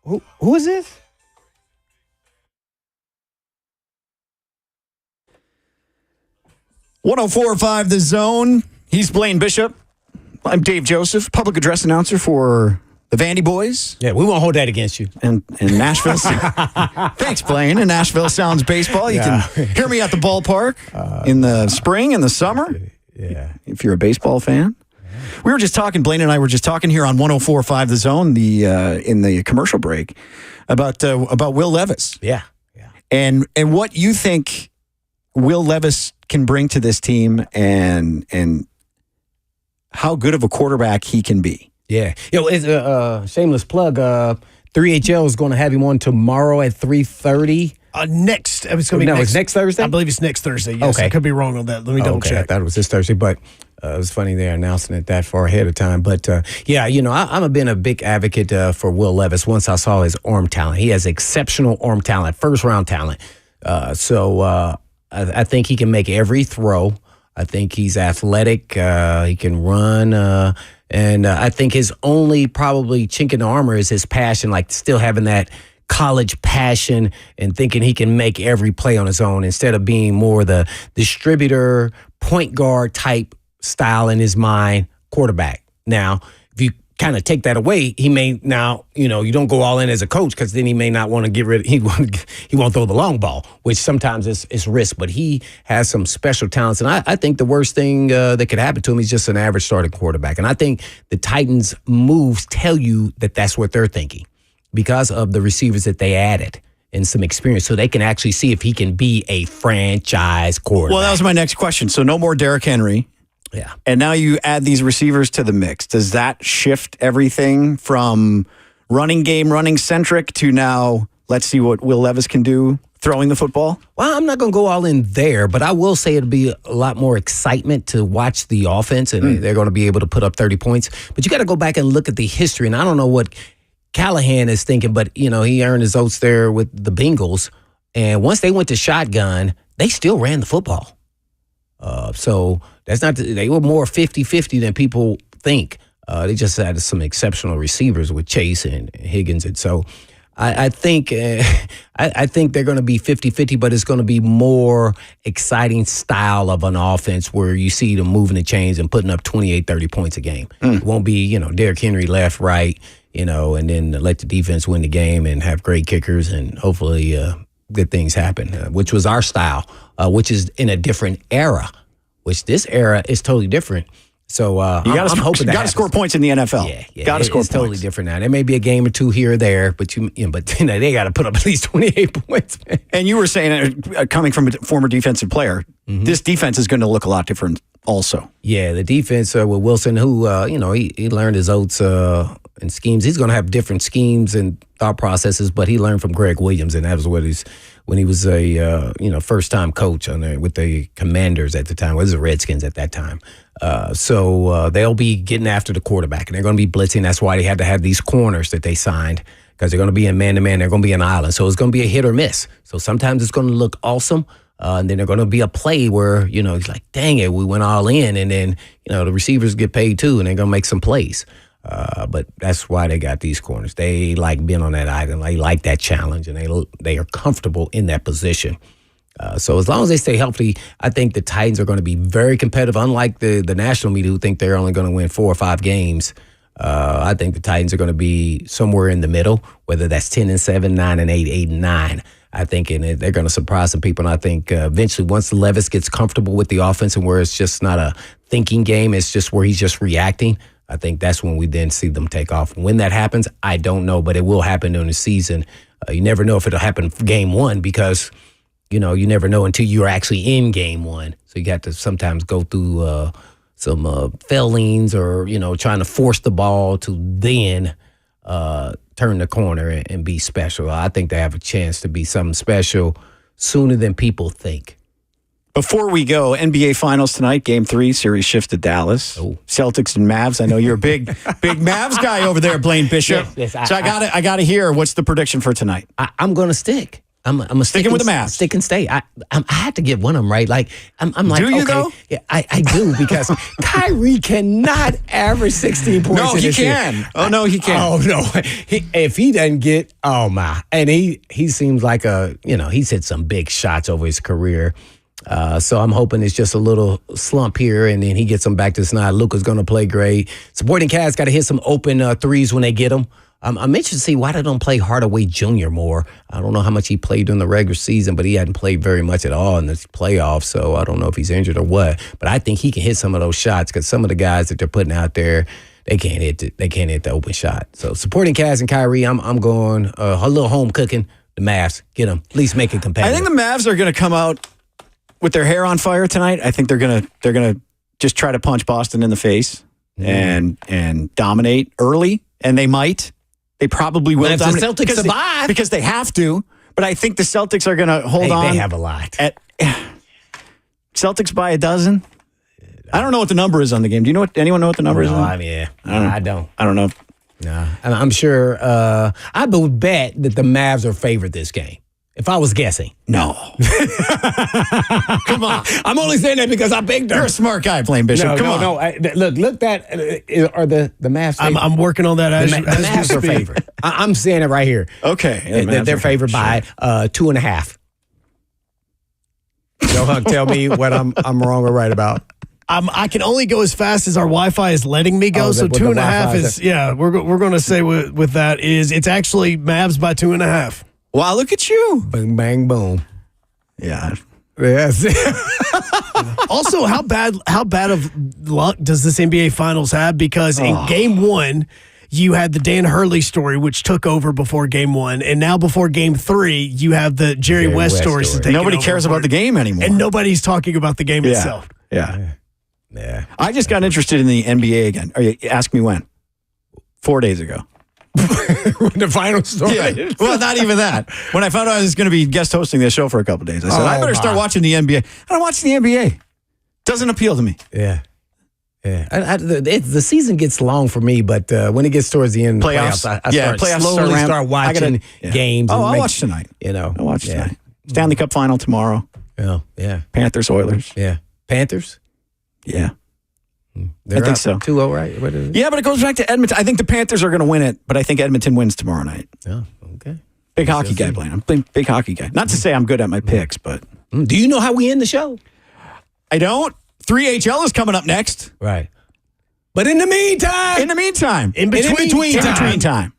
Who is this? .1045 The Zone. He's Blaine Bishop. I'm Dave Joseph, public address announcer for the Vandy Boys. Yeah, we won't hold that against you. And Nashville. Thanks, Blaine. And Nashville Sounds Baseball. You can hear me at the ballpark in the spring and the summer. Yeah. If you're a baseball fan. We were just talking, Blaine and I were just talking here on 104.5 The Zone in the commercial break about Will Levis. Yeah. And what you think Will Levis can bring to this team and how good of a quarterback he can be. Yeah. It's a shameless plug. 3HL is going to have him on tomorrow at 3:30. It's going to be it's next Thursday? I believe it's next Thursday. Yes, Okay. I could be wrong on that. Let me double I check. thought it was this Thursday, but it was funny they're announcing it that far ahead of time. But I've been a big advocate for Will Levis once I saw his arm talent. He has exceptional arm talent, first round talent. I think he can make every throw. I think he's athletic. He can run. And I think his only probably chink in the armor is his passion, like still having that college passion and thinking he can make every play on his own instead of being more the distributor, point guard type style in his mind quarterback. Now, if you kind of take that away, he may now, you don't go all in as a coach because then he may not want to get rid of, he won't throw the long ball, which sometimes is risk, but he has some special talents. And I think the worst thing that could happen to him is just an average starting quarterback. And I think the Titans' moves tell you that that's what they're thinking because of the receivers that they added and some experience. So they can actually see if he can be a franchise quarterback. Well, that was my next question. So no more Derrick Henry. Yeah. And now you add these receivers to the mix. Does that shift everything from running game, running centric to now let's see what Will Levis can do throwing the football? Well, I'm not going to go all in there, but I will say it'll be a lot more excitement to watch the offense, and they're going to be able to put up 30 points. But you got to go back and look at the history, and I don't know what Callahan is thinking, but, he earned his oats there with the Bengals, and once they went to shotgun, they still ran the football. So that's not, they were more 50-50 than people think. They just had some exceptional receivers with Chase and Higgins. And so I think I think they're going to be 50-50, but it's going to be more exciting style of an offense where you see them moving the chains and putting up 28, 30 points a game. It won't be, Derrick Henry left, right, and then let the defense win the game and have great kickers and hopefully good things happen, which was our style, which is in a different era, which this era is totally different. So I'm hoping that got to score points in the NFL. Yeah, got to score it's points. totally different now. There may be a game or two here or there, but they got to put up at least 28 points. Man. And you were saying, coming from a former defensive player, this defense is going to look a lot different also. Yeah, the defense with Wilson, who he learned his oats and schemes. He's going to have different schemes and thought processes, but he learned from Greg Williams, and that was when he was a first time coach with the Commanders at the time. Well, it was the Redskins at that time. So they'll be getting after the quarterback, and they're going to be blitzing. That's why they had to have these corners that they signed, because they're going to be in man-to-man. They're going to be an island. So it's going to be a hit or miss. So sometimes it's going to look awesome, and then they're going to be a play where, he's like, dang it, we went all in, and then, the receivers get paid too, and they're going to make some plays. But that's why they got these corners. They like being on that island. They like that challenge, and they are comfortable in that position. So as long as they stay healthy, I think the Titans are going to be very competitive. Unlike the national media who think they're only going to win 4 or 5 games, I think the Titans are going to be somewhere in the middle, whether that's 10-7, 9-8, 8-9. I think they're going to surprise some people. And I think eventually, once Levis gets comfortable with the offense and where it's just not a thinking game, it's just where he's just reacting, I think that's when we then see them take off. When that happens, I don't know, but it will happen during the season. You never know if it'll happen for game one because, you never know until you're actually in game one. So you got to sometimes go through some failings or, trying to force the ball to then turn the corner and be special. I think they have a chance to be something special sooner than people think. Before we go, NBA Finals tonight, Game 3, series shifts to Dallas. Oh. Celtics and Mavs. I know you're a big Mavs guy over there, Blaine Bishop. Yes, so I got to hear, what's the prediction for tonight? I'm going to stick. I'm a Sticking with the Mavs. Stick and stay. I had to get one of them right. Like I'm like, do you okay, though? Yeah, I do because Kyrie cannot average 16 points. No, he can. Oh no, he can. Oh no, if he doesn't get, oh my, and he seems like he's hit some big shots over his career. So I'm hoping it's just a little slump here, and then he gets them back to snide. Luka's going to play great. Supporting cast got to hit some open threes when they get them. I'm interested to see why they don't play Hardaway Jr. more. I don't know how much he played during the regular season, but he hadn't played very much at all in the playoffs, so I don't know if he's injured or what. But I think he can hit some of those shots because some of the guys that they're putting out there, they can't hit the open shot. So supporting cast and Kyrie, I'm going a little home cooking. The Mavs, get them. At least make it competitive. I think the Mavs are going to come out with their hair on fire tonight. I think they're gonna just try to punch Boston in the face and dominate early, and they might. They probably will. But if dominate the Celtics survive, because they have to. But I think the Celtics are going to hold on. They have a lot. Celtics by a dozen. I don't know what the number is on the game. Do you know anyone know what the number is? I don't. I don't know. No, I'm sure. I would bet that the Mavs are favored this game. If I was guessing. No. Come on. I'm only saying that because I picked them. You're a smart guy, Blaine Bishop. Come on. Look, are the Mavs favored? I'm working on that as the Mavs are favored. I'm saying it right here. Okay. They're favored by 2.5. Joe Huck, tell me what I'm wrong or right about. I can only go as fast as our Wi-Fi is letting me go. So 2.5 is, we're going to say with that is it's actually Mavs by 2.5. Wow, look at you. Bang, bang, boom. Yeah. Yes. Also, how bad of luck does this NBA Finals have? Because in Game 1, you had the Dan Hurley story, which took over before Game 1. And now before Game 3, you have the Jerry West story. Nobody cares about the game anymore. And nobody's talking about the game itself. Yeah. I just got interested in the NBA again. Ask me when. 4 days ago. When the final story. Yeah. Well, not even that. When I found out I was going to be guest hosting this show for a couple of days, I said, I better start watching the NBA. I don't watch the NBA. Doesn't appeal to me. Yeah. The season gets long for me, but when it gets towards the end of the playoffs, I slowly start watching games. Oh, I'll watch tonight. I'll watch tonight. Stanley Cup final tomorrow. Yeah. Panthers, Oilers. Yeah. Panthers? Yeah. They're I think so. 2-0, right? What is it? Yeah, but it goes back to Edmonton. I think the Panthers are going to win it, but I think Edmonton wins tomorrow night. Oh, okay. Big hockey guy, Blaine. I'm a big hockey guy. Not to say I'm good at my picks, but. Do you know how we end the show? I don't. 3HL is coming up next. Right. But in the meantime. In between time.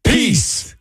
Peace.